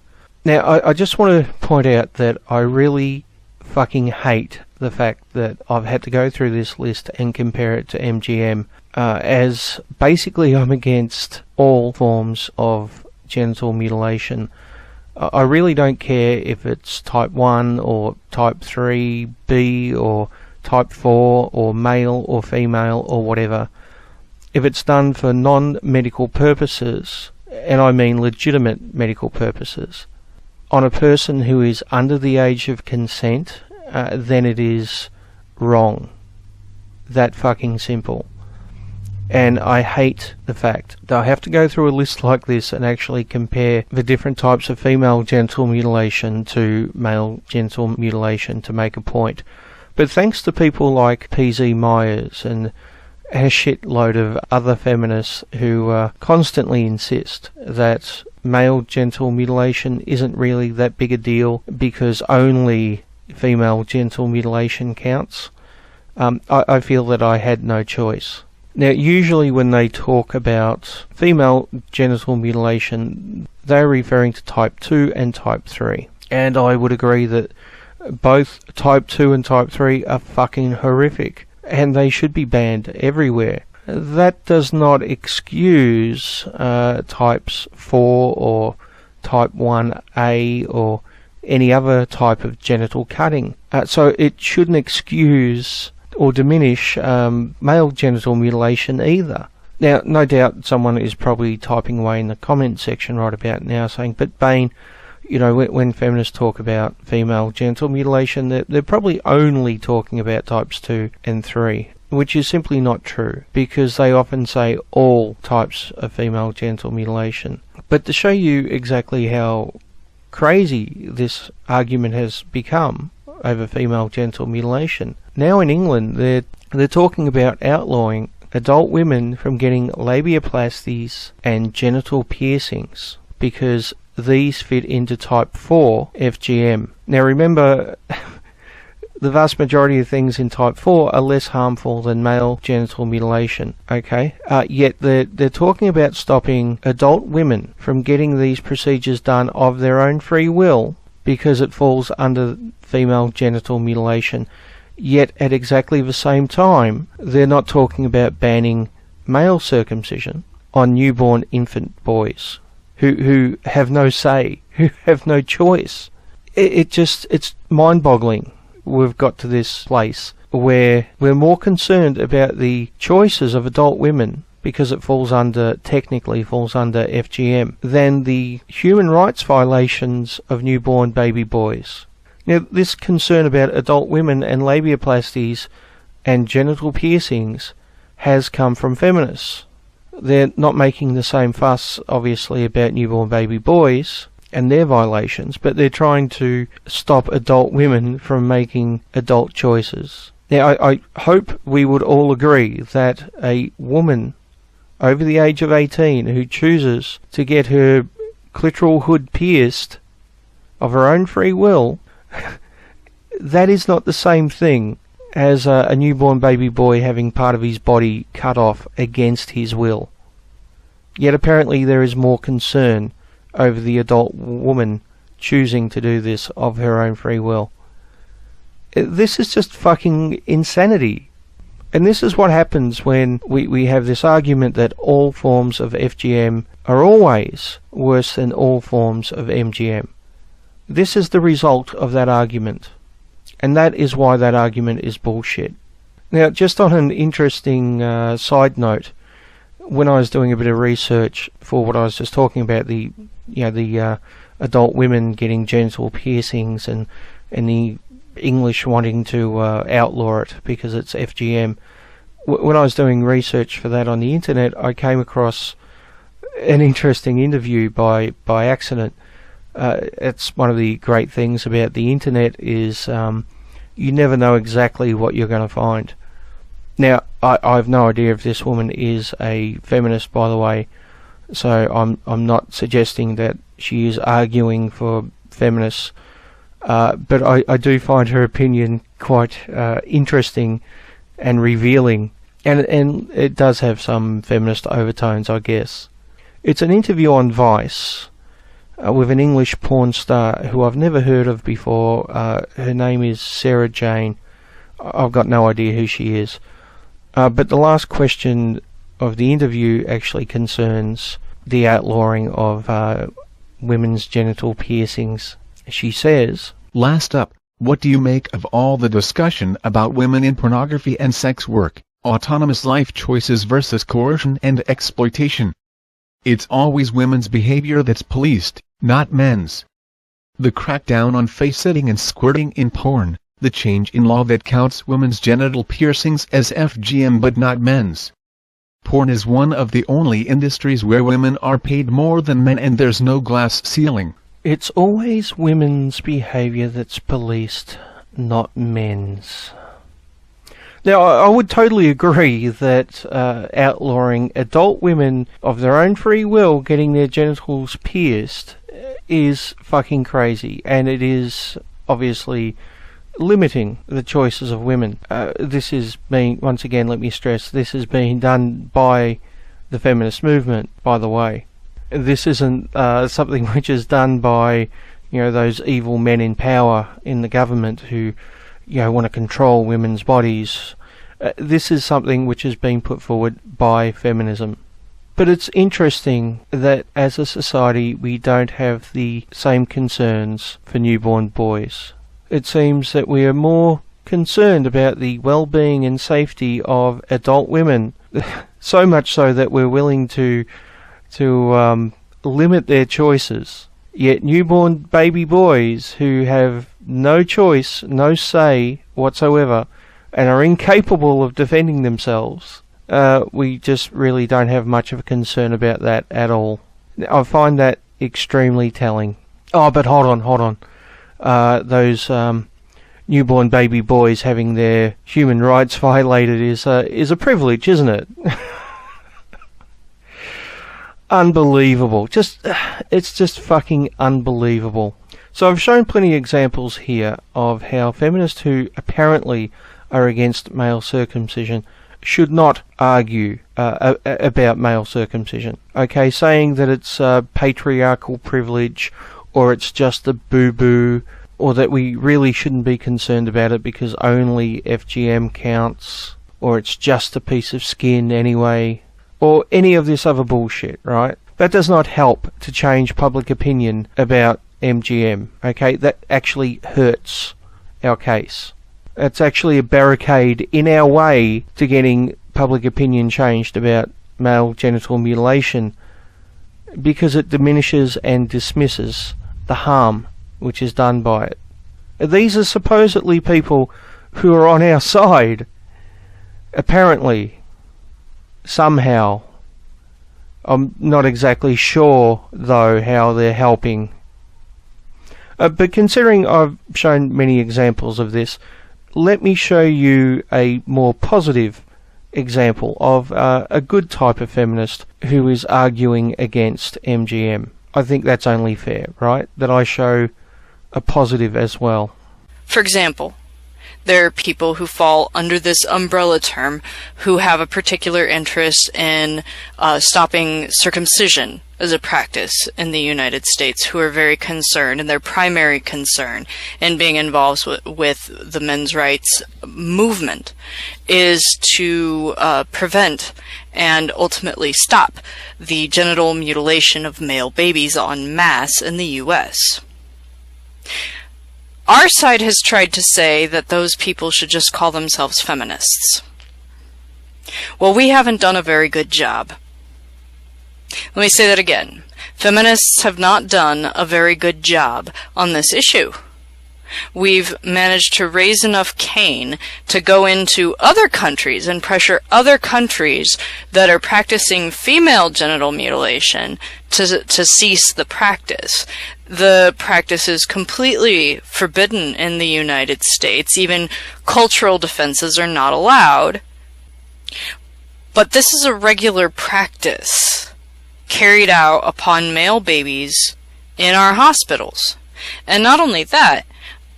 Now I just want to point out that I really fucking hate the fact that I've had to go through this list and compare it to MGM, as basically I'm against all forms of genital mutilation. I really don't care if it's type 1 or type 3B or type 4 or male or female or whatever. If it's done for non-medical purposes, and I mean legitimate medical purposes, on a person who is under the age of consent, then it is wrong. That fucking simple. And I hate the fact that I have to go through a list like this and actually compare the different types of female genital mutilation to male genital mutilation to make a point. But thanks to people like P.Z. Myers and a shitload of other feminists who constantly insist that male genital mutilation isn't really that big a deal because only female genital mutilation counts, I feel that I had no choice. Now, usually when they talk about female genital mutilation, they're referring to type 2 and type 3. And I would agree that both type 2 and type 3 are fucking horrific, and they should be banned everywhere. That does not excuse types 4 or type 1A or any other type of genital cutting. So it shouldn't excuse or diminish male genital mutilation either. Now, no doubt someone is probably typing away in the comment section right about now saying, but Bain, you know, when feminists talk about female genital mutilation, they're probably only talking about types 2 and 3, which is simply not true, because they often say all types of female genital mutilation. But to show you exactly how crazy this argument has become over female genital mutilation, now in England they're talking about outlawing adult women from getting labiaplasties and genital piercings because these fit into type 4 FGM. Now remember, the vast majority of things in type 4 are less harmful than male genital mutilation, okay? Yet they're talking about stopping adult women from getting these procedures done of their own free will because it falls under female genital mutilation. Yet at exactly the same time, they're not talking about banning male circumcision on newborn infant boys who have no say, who have no choice. It's mind-boggling. We've got to this place where we're more concerned about the choices of adult women, because it technically falls under FGM, than the human rights violations of newborn baby boys. Now, this concern about adult women and labiaplasties and genital piercings has come from feminists. They're not making the same fuss, obviously, about newborn baby boys and their violations, but they're trying to stop adult women from making adult choices. Now, I hope we would all agree that a woman over the age of 18 who chooses to get her clitoral hood pierced of her own free will, that is not the same thing as a newborn baby boy having part of his body cut off against his will. Yet apparently there is more concern over the adult woman choosing to do this of her own free will. This is just fucking insanity. And this is what happens when we have this argument that all forms of FGM are always worse than all forms of MGM. This is the result of that argument. And that is why that argument is bullshit. Now, just on an interesting side note, when I was doing a bit of research for what I was just talking about, the adult women getting genital piercings and the English wanting to outlaw it because it's FGM, when I was doing research for that on the internet, I came across an interesting interview by accident. It's one of the great things about the internet is you never know exactly what you're going to find. Now, I have no idea if this woman is a feminist, by the way, so I'm not suggesting that she is arguing for feminists, but I do find her opinion quite interesting and revealing, and it does have some feminist overtones, I guess. It's an interview on Vice with an English porn star who I've never heard of before. Her name is Sarah Jane. I've got no idea who she is. But the last question of the interview actually concerns the outlawing of women's genital piercings. She says, "Last up, what do you make of all the discussion about women in pornography and sex work, autonomous life choices versus coercion and exploitation? It's always women's behavior that's policed, not men's. The crackdown on face-sitting and squirting in porn, the change in law that counts women's genital piercings as FGM but not men's. Porn is one of the only industries where women are paid more than men and there's no glass ceiling. It's always women's behavior that's policed, not men's." Now, I would totally agree that outlawing adult women of their own free will getting their genitals pierced is fucking crazy, and it is obviously limiting the choices of women. This is being, once again, let me stress, this is being done by the feminist movement, by the way. This isn't something which is done by, those evil men in power in the government who, want to control women's bodies. This is something which is being put forward by feminism. But it's interesting that as a society we don't have the same concerns for newborn boys. It seems that we are more concerned about the well-being and safety of adult women. So much so that we're willing to limit their choices. Yet newborn baby boys who have no choice, no say whatsoever, and are incapable of defending themselves, we just really don't have much of a concern about that at all. I find that extremely telling. Oh, but hold on. Those newborn baby boys having their human rights violated is a privilege, isn't it? Unbelievable. It's just fucking unbelievable. So I've shown plenty of examples here of how feminists who apparently are against male circumcision should not argue about male circumcision. Okay, saying that it's patriarchal privilege, or it's just a boo-boo, or that we really shouldn't be concerned about it because only F.G.M counts, or it's just a piece of skin anyway, or any of this other bullshit, right? That does not help to change public opinion about M.G.M, okay? That actually hurts our case. It's actually a barricade in our way to getting public opinion changed about male genital mutilation, because it diminishes and dismisses the harm which is done by it. These are supposedly people who are on our side. Apparently. Somehow. I'm not exactly sure, though, how they're helping. But considering I've shown many examples of this, let me show you a more positive example of a good type of feminist who is arguing against M.G.M. I think that's only fair, right? That I show a positive as well. For example, there are people who fall under this umbrella term who have a particular interest in stopping circumcision as a practice in the United States, who are very concerned, and their primary concern in being involved with the men's rights movement is to prevent and ultimately stop the genital mutilation of male babies en masse in the U.S. Our side has tried to say that those people should just call themselves feminists. Well, we haven't done a very good job. Let me say that again. Feminists have not done a very good job on this issue. We've managed to raise enough cane to go into other countries and pressure other countries that are practicing female genital mutilation to cease the practice. The practice is completely forbidden in the United States. Even cultural defenses are not allowed. But this is a regular practice carried out upon male babies in our hospitals. And not only that,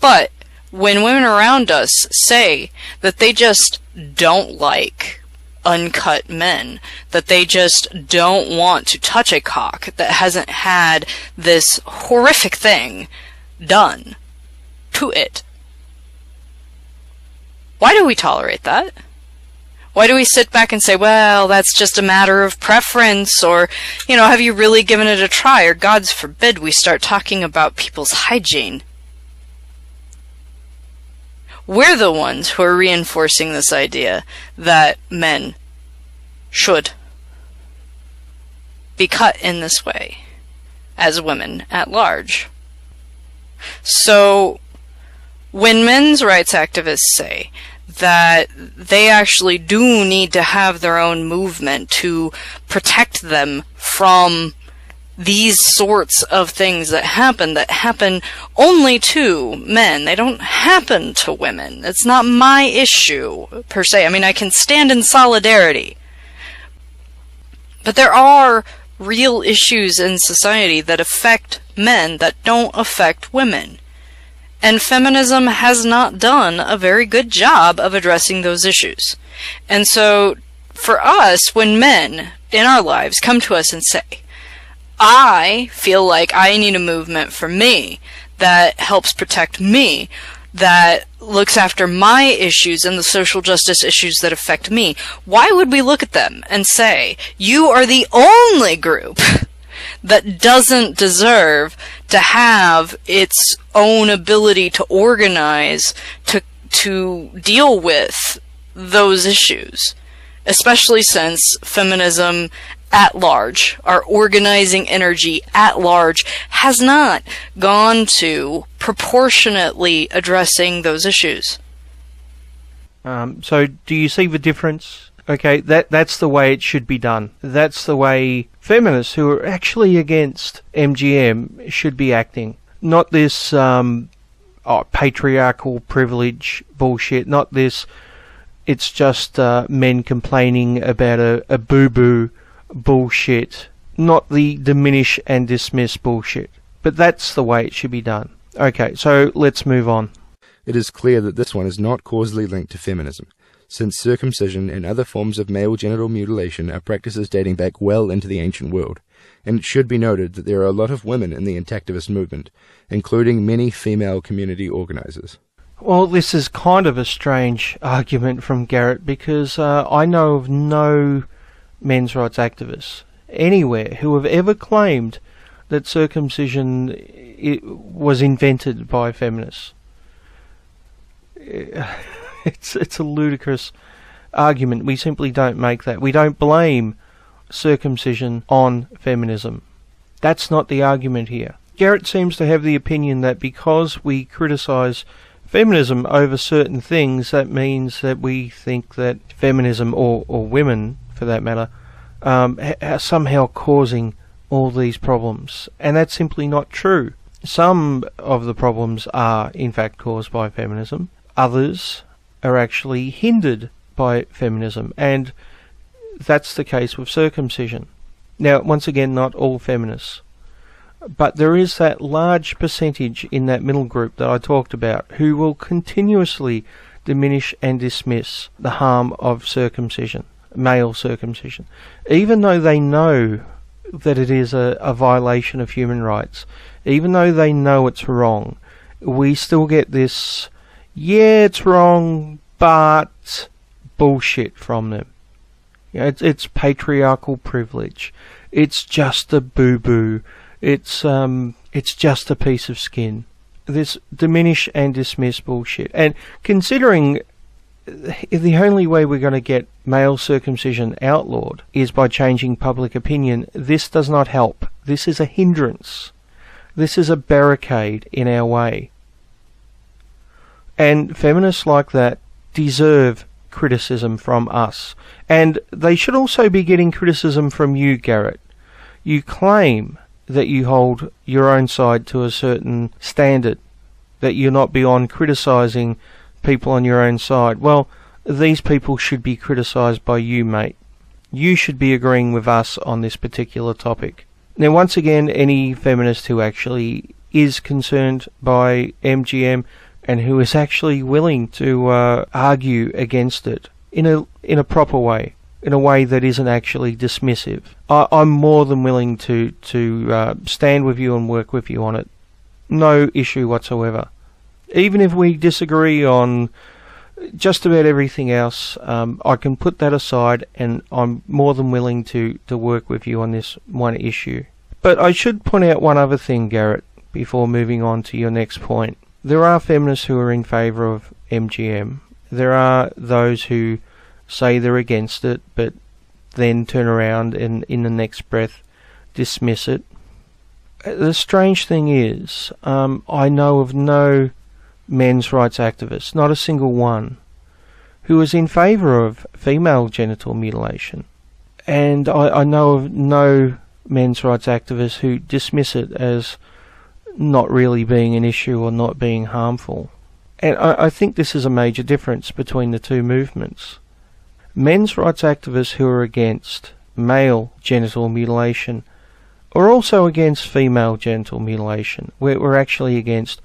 but when women around us say that they just don't like uncut men, that they just don't want to touch a cock that hasn't had this horrific thing done to it, why do we tolerate that? Why do we sit back and say, well, that's just a matter of preference, or, have you really given it a try, or God forbid we start talking about people's hygiene? We're the ones who are reinforcing this idea that men should be cut in this way, as women at large. So, when men's rights activists say that they actually do need to have their own movement to protect them from these sorts of things that happen only to men. They don't happen to women. It's not my issue, per se. I mean, I can stand in solidarity. But there are real issues in society that affect men that don't affect women. And feminism has not done a very good job of addressing those issues. And so, for us, when men in our lives come to us and say, I feel like I need a movement for me that helps protect me, that looks after my issues and the social justice issues that affect me, why would we look at them and say, you are the only group that doesn't deserve to have its own ability to organize, to to deal with those issues, especially since feminism at large, our organizing energy at large, has not gone to proportionately addressing those issues. So do you see the difference? Okay, that's the way it should be done. That's the way feminists who are actually against MGM should be acting. Not this patriarchal privilege bullshit, not this it's just men complaining about a boo-boo bullshit, not the diminish and dismiss bullshit. But that's the way it should be done. Okay, so let's move on. It is clear that this one is not causally linked to feminism, since circumcision and other forms of male genital mutilation are practices dating back well into the ancient world, and it should be noted that there are a lot of women in the activist movement, including many female community organizers. Well, this is kind of a strange argument from Garrett, because I know of no men's rights activists anywhere who have ever claimed that circumcision was invented by feminists. It's a ludicrous argument. We simply don't make that. We don't blame circumcision on feminism. That's not the argument here. Garrett seems to have the opinion that because we criticize feminism over certain things, that means that we think that feminism, or women for that matter, are somehow causing all these problems. And that's simply not true. Some of the problems are in fact caused by feminism. Others are actually hindered by feminism, and that's the case with circumcision. Now, once again, not all feminists, but there is that large percentage in that middle group that I talked about who will continuously diminish and dismiss the harm of circumcision, male circumcision, even though they know that it is a violation of human rights, even though they know it's wrong. We still get this, yeah, it's wrong, but bullshit from them. You know, it's patriarchal privilege. It's just a boo-boo. It's just a piece of skin. This diminish and dismiss bullshit. And considering the only way we're going to get male circumcision outlawed is by changing public opinion, this does not help. This is a hindrance. This is a barricade in our way. And feminists like that deserve criticism from us. And they should also be getting criticism from you, Garrett. You claim that you hold your own side to a certain standard, that you're not beyond criticising people on your own side. Well, these people should be criticised by you, mate. You should be agreeing with us on this particular topic. Now, once again, any feminist who actually is concerned by MGM and who is actually willing to argue against it in a proper way, in a way that isn't actually dismissive, I'm more than willing to stand with you and work with you on it. No issue whatsoever. Even if we disagree on just about everything else, I can put that aside, and I'm more than willing to work with you on this one issue. But I should point out one other thing, Garrett, before moving on to your next point. There are feminists who are in favour of MGM. There are those who say they're against it, but then turn around and in the next breath dismiss it. The strange thing is, I know of no men's rights activist, not a single one, who is in favour of female genital mutilation. And I know of no men's rights activists who dismiss it as not really being an issue or not being harmful. And I think this is a major difference between the two movements. Men's rights activists who are against male genital mutilation are also against female genital mutilation. We're actually against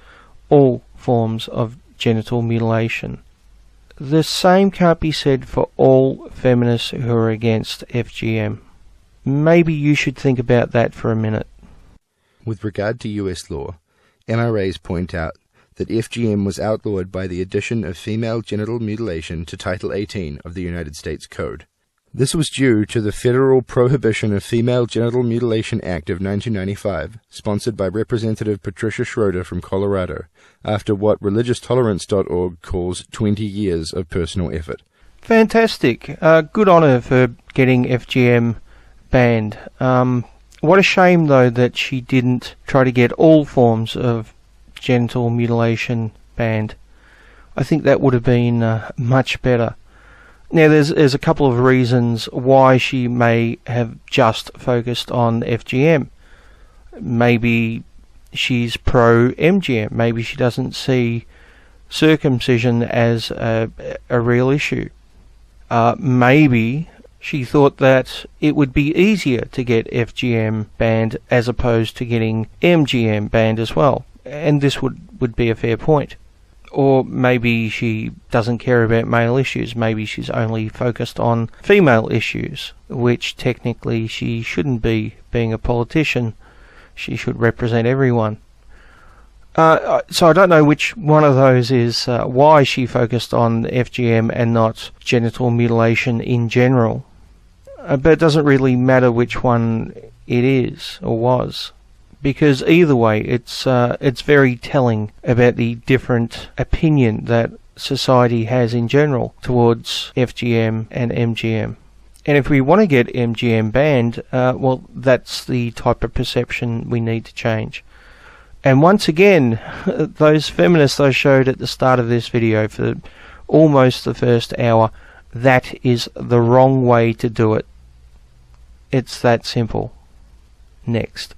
all forms of genital mutilation. The same can't be said for all feminists who are against FGM. Maybe you should think about that for a minute. With regard to US law, NRAs point out that FGM was outlawed by the addition of female genital mutilation to Title 18 of the United States Code. This was due to the Federal Prohibition of Female Genital Mutilation Act of 1995, sponsored by Representative Patricia Schroeder from Colorado, after what ReligiousTolerance.org calls 20 years of personal effort. Fantastic. Good on her for getting FGM banned. What a shame, though, that she didn't try to get all forms of genital mutilation banned. I think that would have been much better. Now, there's a couple of reasons why she may have just focused on FGM. Maybe she's pro-MGM. Maybe she doesn't see circumcision as a real issue. Maybe she thought that it would be easier to get FGM banned as opposed to getting MGM banned as well. And this would be a fair point. Or maybe she doesn't care about male issues. Maybe she's only focused on female issues, which technically she shouldn't be. Being a politician, she should represent everyone. So I don't know which one of those is why she focused on FGM and not genital mutilation in general. But it doesn't really matter which one it is or was, because either way, it's very telling about the different opinion that society has in general towards FGM and MGM. And if we want to get MGM banned, well, that's the type of perception we need to change. And once again, those feminists I showed at the start of this video for almost the first hour, that is the wrong way to do it. It's that simple. Next.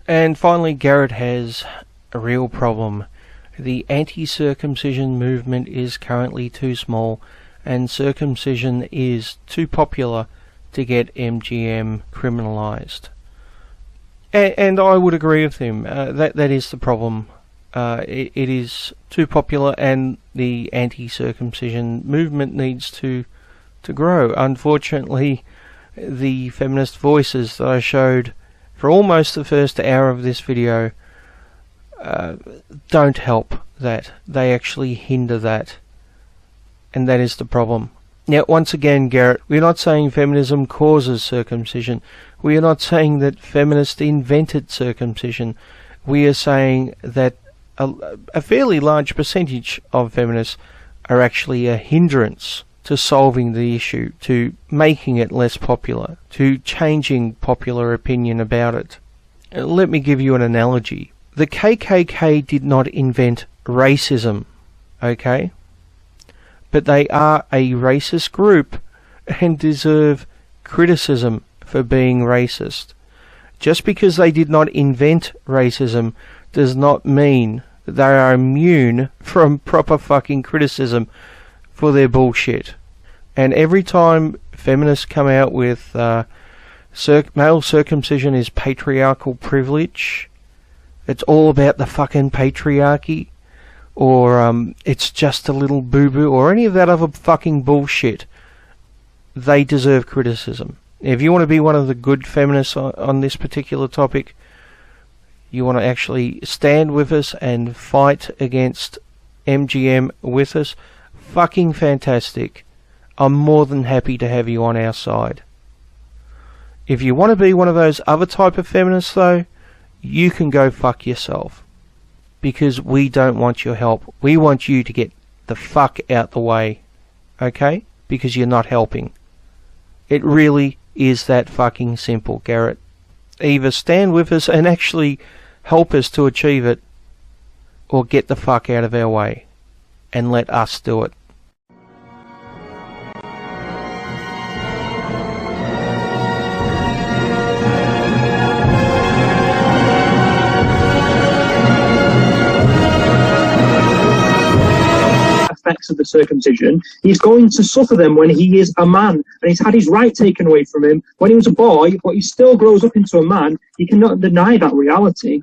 And finally, Garrett has a real problem. The anti-circumcision movement is currently too small, and circumcision is too popular to get MGM criminalised. And I would agree with him. That is the problem. It is too popular, and the anti-circumcision movement needs to grow. Unfortunately, the feminist voices that I showed for almost the first hour of this video don't help that. They actually hinder that. And that is the problem. Now, once again, Garrett, we're not saying feminism causes circumcision. We are not saying that feminists invented circumcision. We are saying that a fairly large percentage of feminists are actually a hindrance to solving the issue, to making it less popular, to changing popular opinion about it. Let me give you an analogy. The KKK did not invent racism, okay? But they are a racist group and deserve criticism for being racist. Just because they did not invent racism does not mean that they are immune from proper fucking criticism for their bullshit. And every time feminists come out with male circumcision is patriarchal privilege, it's all about the fucking patriarchy, or it's just a little boo-boo, or any of that other fucking bullshit, they deserve criticism. If you want to be one of the good feminists on this particular topic, you want to actually stand with us and fight against MGM with us, fucking fantastic. I'm more than happy to have you on our side. If you want to be one of those other type of feminists, though, you can go fuck yourself. Because we don't want your help. We want you to get the fuck out the way. Okay? Because you're not helping. It really is that fucking simple, Garrett. Either stand with us and actually help us to achieve it, or get the fuck out of our way and let us do it. Effects of the circumcision, he's going to suffer them when he is a man, and he's had his right taken away from him when he was a boy, but he still grows up into a man. You cannot deny that reality.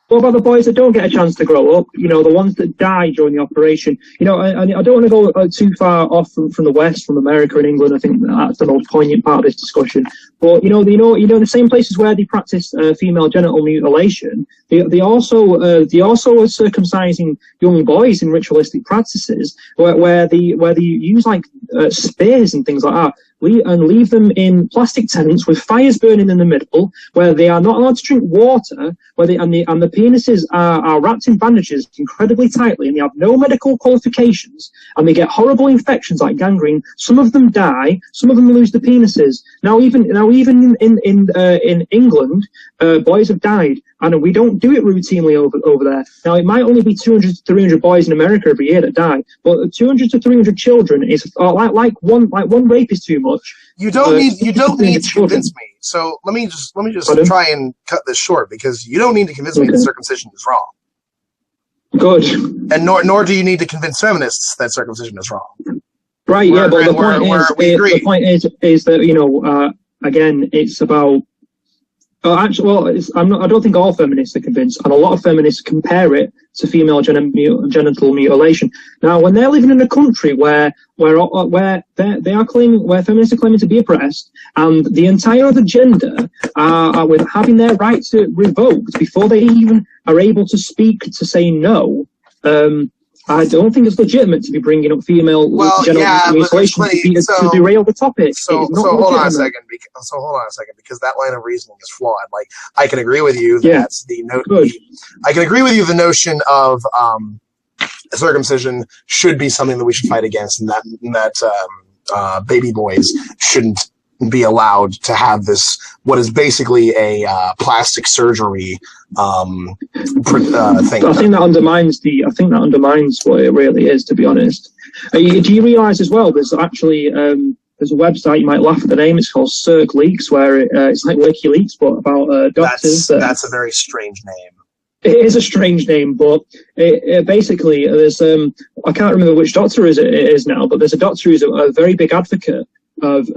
What about the boys that don't get a chance to grow up? You know, the ones that die during the operation. You know, and I don't want to go too far off from the West, from America and England. I think that's the most poignant part of this discussion. But the same places where they practice female genital mutilation, they also are circumcising young boys in ritualistic practices where they use like spears and things like that. And leave them in plastic tents with fires burning in the middle, where they are not allowed to drink water, where the penises are wrapped in bandages incredibly tightly, and they have no medical qualifications, and they get horrible infections like gangrene. Some of them die, some of them lose the penises. Now even in England, boys have died, and we don't do it routinely over there. Now it might only be 200 to 300 boys in America every year that die, but 200 to 300 children is like one rape is too much. You don't need to convince me. So let me just try and cut this short, because you don't need to convince me that circumcision is wrong. Good. And nor do you need to convince feminists that circumcision is wrong. Right. Yeah. But the point is that again, it's about. I don't think all feminists are convinced, and a lot of feminists compare it to female genital mutilation. Now, when they're living in a country where feminists are claiming to be oppressed, and the entire other gender are with having their rights revoked before they even are able to speak to say no. I don't think it's legitimate to be bringing up female genital mutilation to derail the topic. So hold on a second, because that line of reasoning is flawed. Like, I can agree with you that I can agree with you the notion of circumcision should be something that we should fight against, and that baby boys shouldn't be allowed to have this, what is basically a plastic surgery thing. I think that undermines what it really is, to be honest. Do you realise as well? There's actually there's a website, you might laugh at the name. It's called CircLeaks, where it's like WikiLeaks, but about doctors. That's a very strange name. It is a strange name, but basically there's I can't remember which doctor it is now, but there's a doctor who's a very big advocate of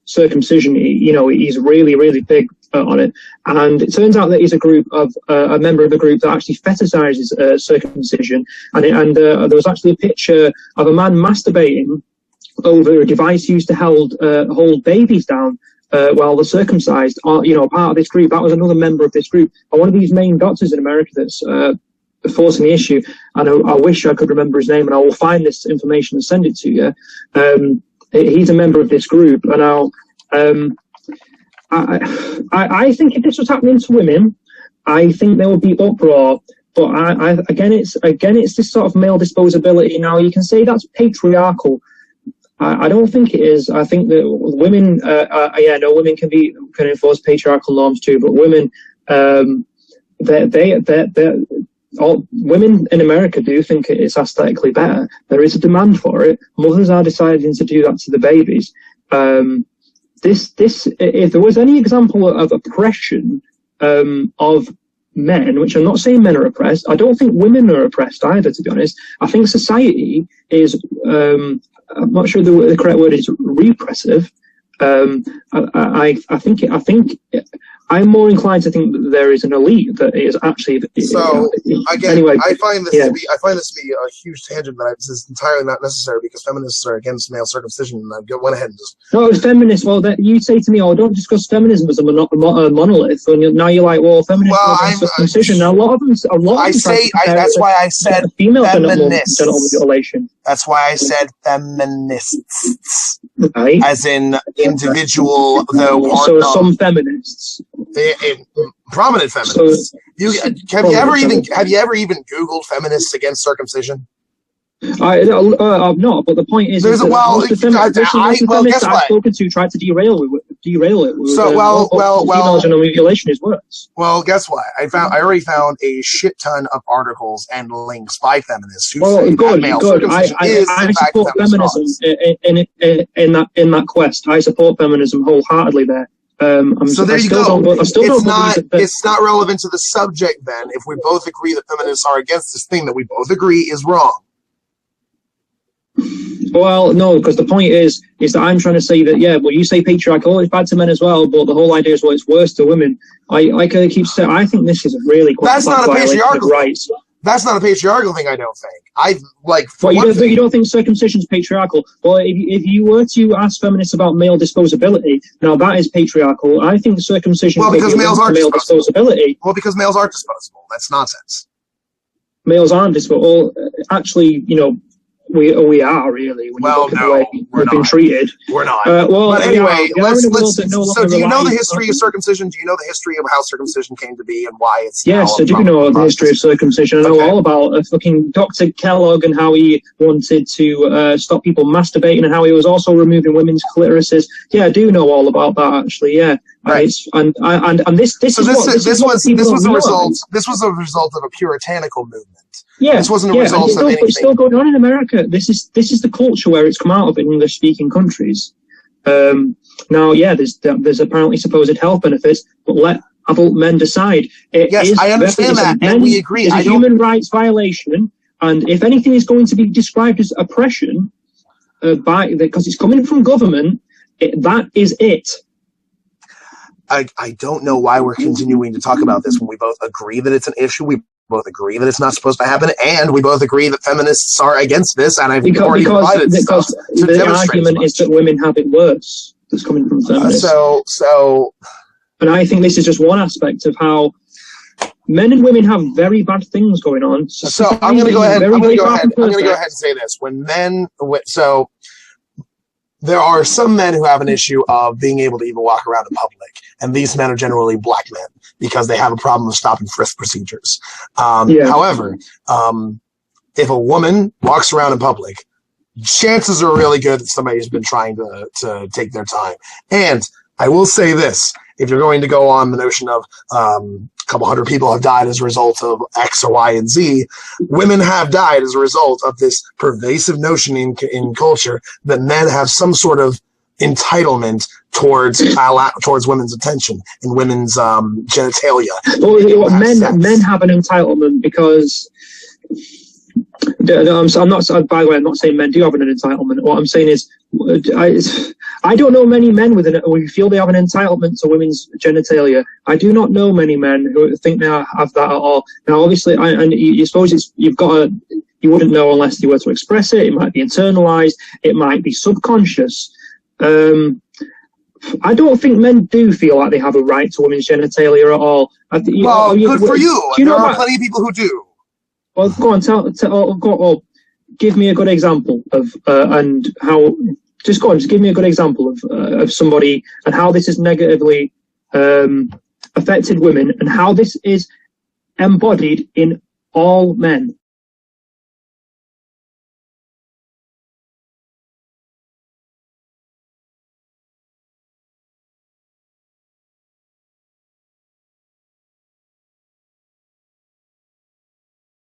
circumcision. He's really, really big on it, and it turns out that he's a member of a group that actually fetishizes circumcision, and there was actually a picture of a man masturbating over a device used to hold babies down while they're circumcised. Part of this group, that was another member of this group, and one of these main doctors in America that's forcing the issue. And I wish I could remember his name, and I will find this information and send it to you. He's a member of this group, and I think if this was happening to women, I think there would be uproar. But again, it's this sort of male disposability. Now, you can say that's patriarchal. I don't think it is. I think that women, women can enforce patriarchal norms too. But women, women in America do think it's aesthetically better. There is a demand for it. Mothers are deciding to do that to the babies. If there was any example of oppression of men, which I'm not saying men are oppressed, I don't think women are oppressed either, to be honest. I think society is, I'm not sure the correct word is repressive. I think I'm more inclined to think that there is an elite that is actually. So again, anyway, I find this to be a huge tangent that is entirely not necessary, because feminists are against male circumcision, and I went ahead and just. No, feminists. Well, you say to me, "Oh, don't discuss feminism as a monolith," and now you're like, "Well, feminism is circumcision." Now, a lot of them. That's why I said female feminists. Genital mutilation. That's why I said feminists, right? As in individual, though. So some feminists. Prominent feminists. So, have you ever even Googled feminists against circumcision? I've not, but the point is, most of the feminists I've spoken to tried to derail it. Female genital mutilation is worse. Well, guess what? I already found a shit ton of articles and links by feminists who say that male circumcision is in fact support feminism in that quest. I support feminism wholeheartedly there. So there you go. It's not relevant to the subject then, if we both agree that feminists are against this thing that we both agree is wrong. Well, no, because the point is that I'm trying to say that, yeah, well, you say patriarchal, it's bad to men as well, but the whole idea is, well, it's worse to women. I keep saying, I think this is really quite That's not a patriarchal rights. That's not a patriarchal thing, I don't think. You don't think circumcision is patriarchal? Well, if you were to ask feminists about male disposability, now that is patriarchal. I think circumcision is because males aren't male disposability. Well, because males aren't disposable. That's nonsense. Males aren't disposable. Well, actually, we are really. When you look at the way we've been treated. We're not. But anyway, so do you know the history of circumcision? Do you know the history of how circumcision came to be and why it's? Yes, I do know the history of circumcision. I know all about fucking Dr. Kellogg and how he wanted to stop people masturbating and how he was also removing women's clitorises. Yeah, I do know all about that actually. Yeah. Right. And this was a result of a puritanical movement. Yeah, this wasn't a result of anything. It's still going on in America. This is the culture where it's come out of in English-speaking countries. Now, yeah, there's apparently supposed health benefits, but let adult men decide. I understand that, and we agree. It's a human rights violation, and if anything is going to be described as oppression, because it's coming from government, that is it. I don't know why we're continuing to talk about this when we both agree that it's an issue. We both agree that it's not supposed to happen, and we both agree that feminists are against this. And I've already provided stuff to the argument is that women have it worse. That's coming from feminists. And I think this is just one aspect of how men and women have very bad things going on. So I'm going to go ahead. I'm going to go ahead and say this: there are some men who have an issue of being able to even walk around in public, and these men are generally black men because they have a problem with stop and frisk procedures. However, if a woman walks around in public, chances are really good that somebody has been trying to take their time. And I will say this, if you're going to go on the notion of a couple hundred people have died as a result of X or Y and Z, women have died as a result of this pervasive notion in culture that men have some sort of entitlement towards women's attention and women's genitalia. Well, men have an entitlement because I'm not. By the way, I'm not saying men do have an entitlement. What I'm saying is, I don't know many men who feel they have an entitlement to women's genitalia. I do not know many men who think they have that at all. Now, obviously, you suppose you wouldn't know unless you were to express it. It might be internalized. It might be subconscious. I don't think men do feel like they have a right to women's genitalia at all. Good for you. There are plenty of people who do. Well, go on, give me a good example of and how. Just give me a good example of somebody and how this has negatively affected women and how this is embodied in all men.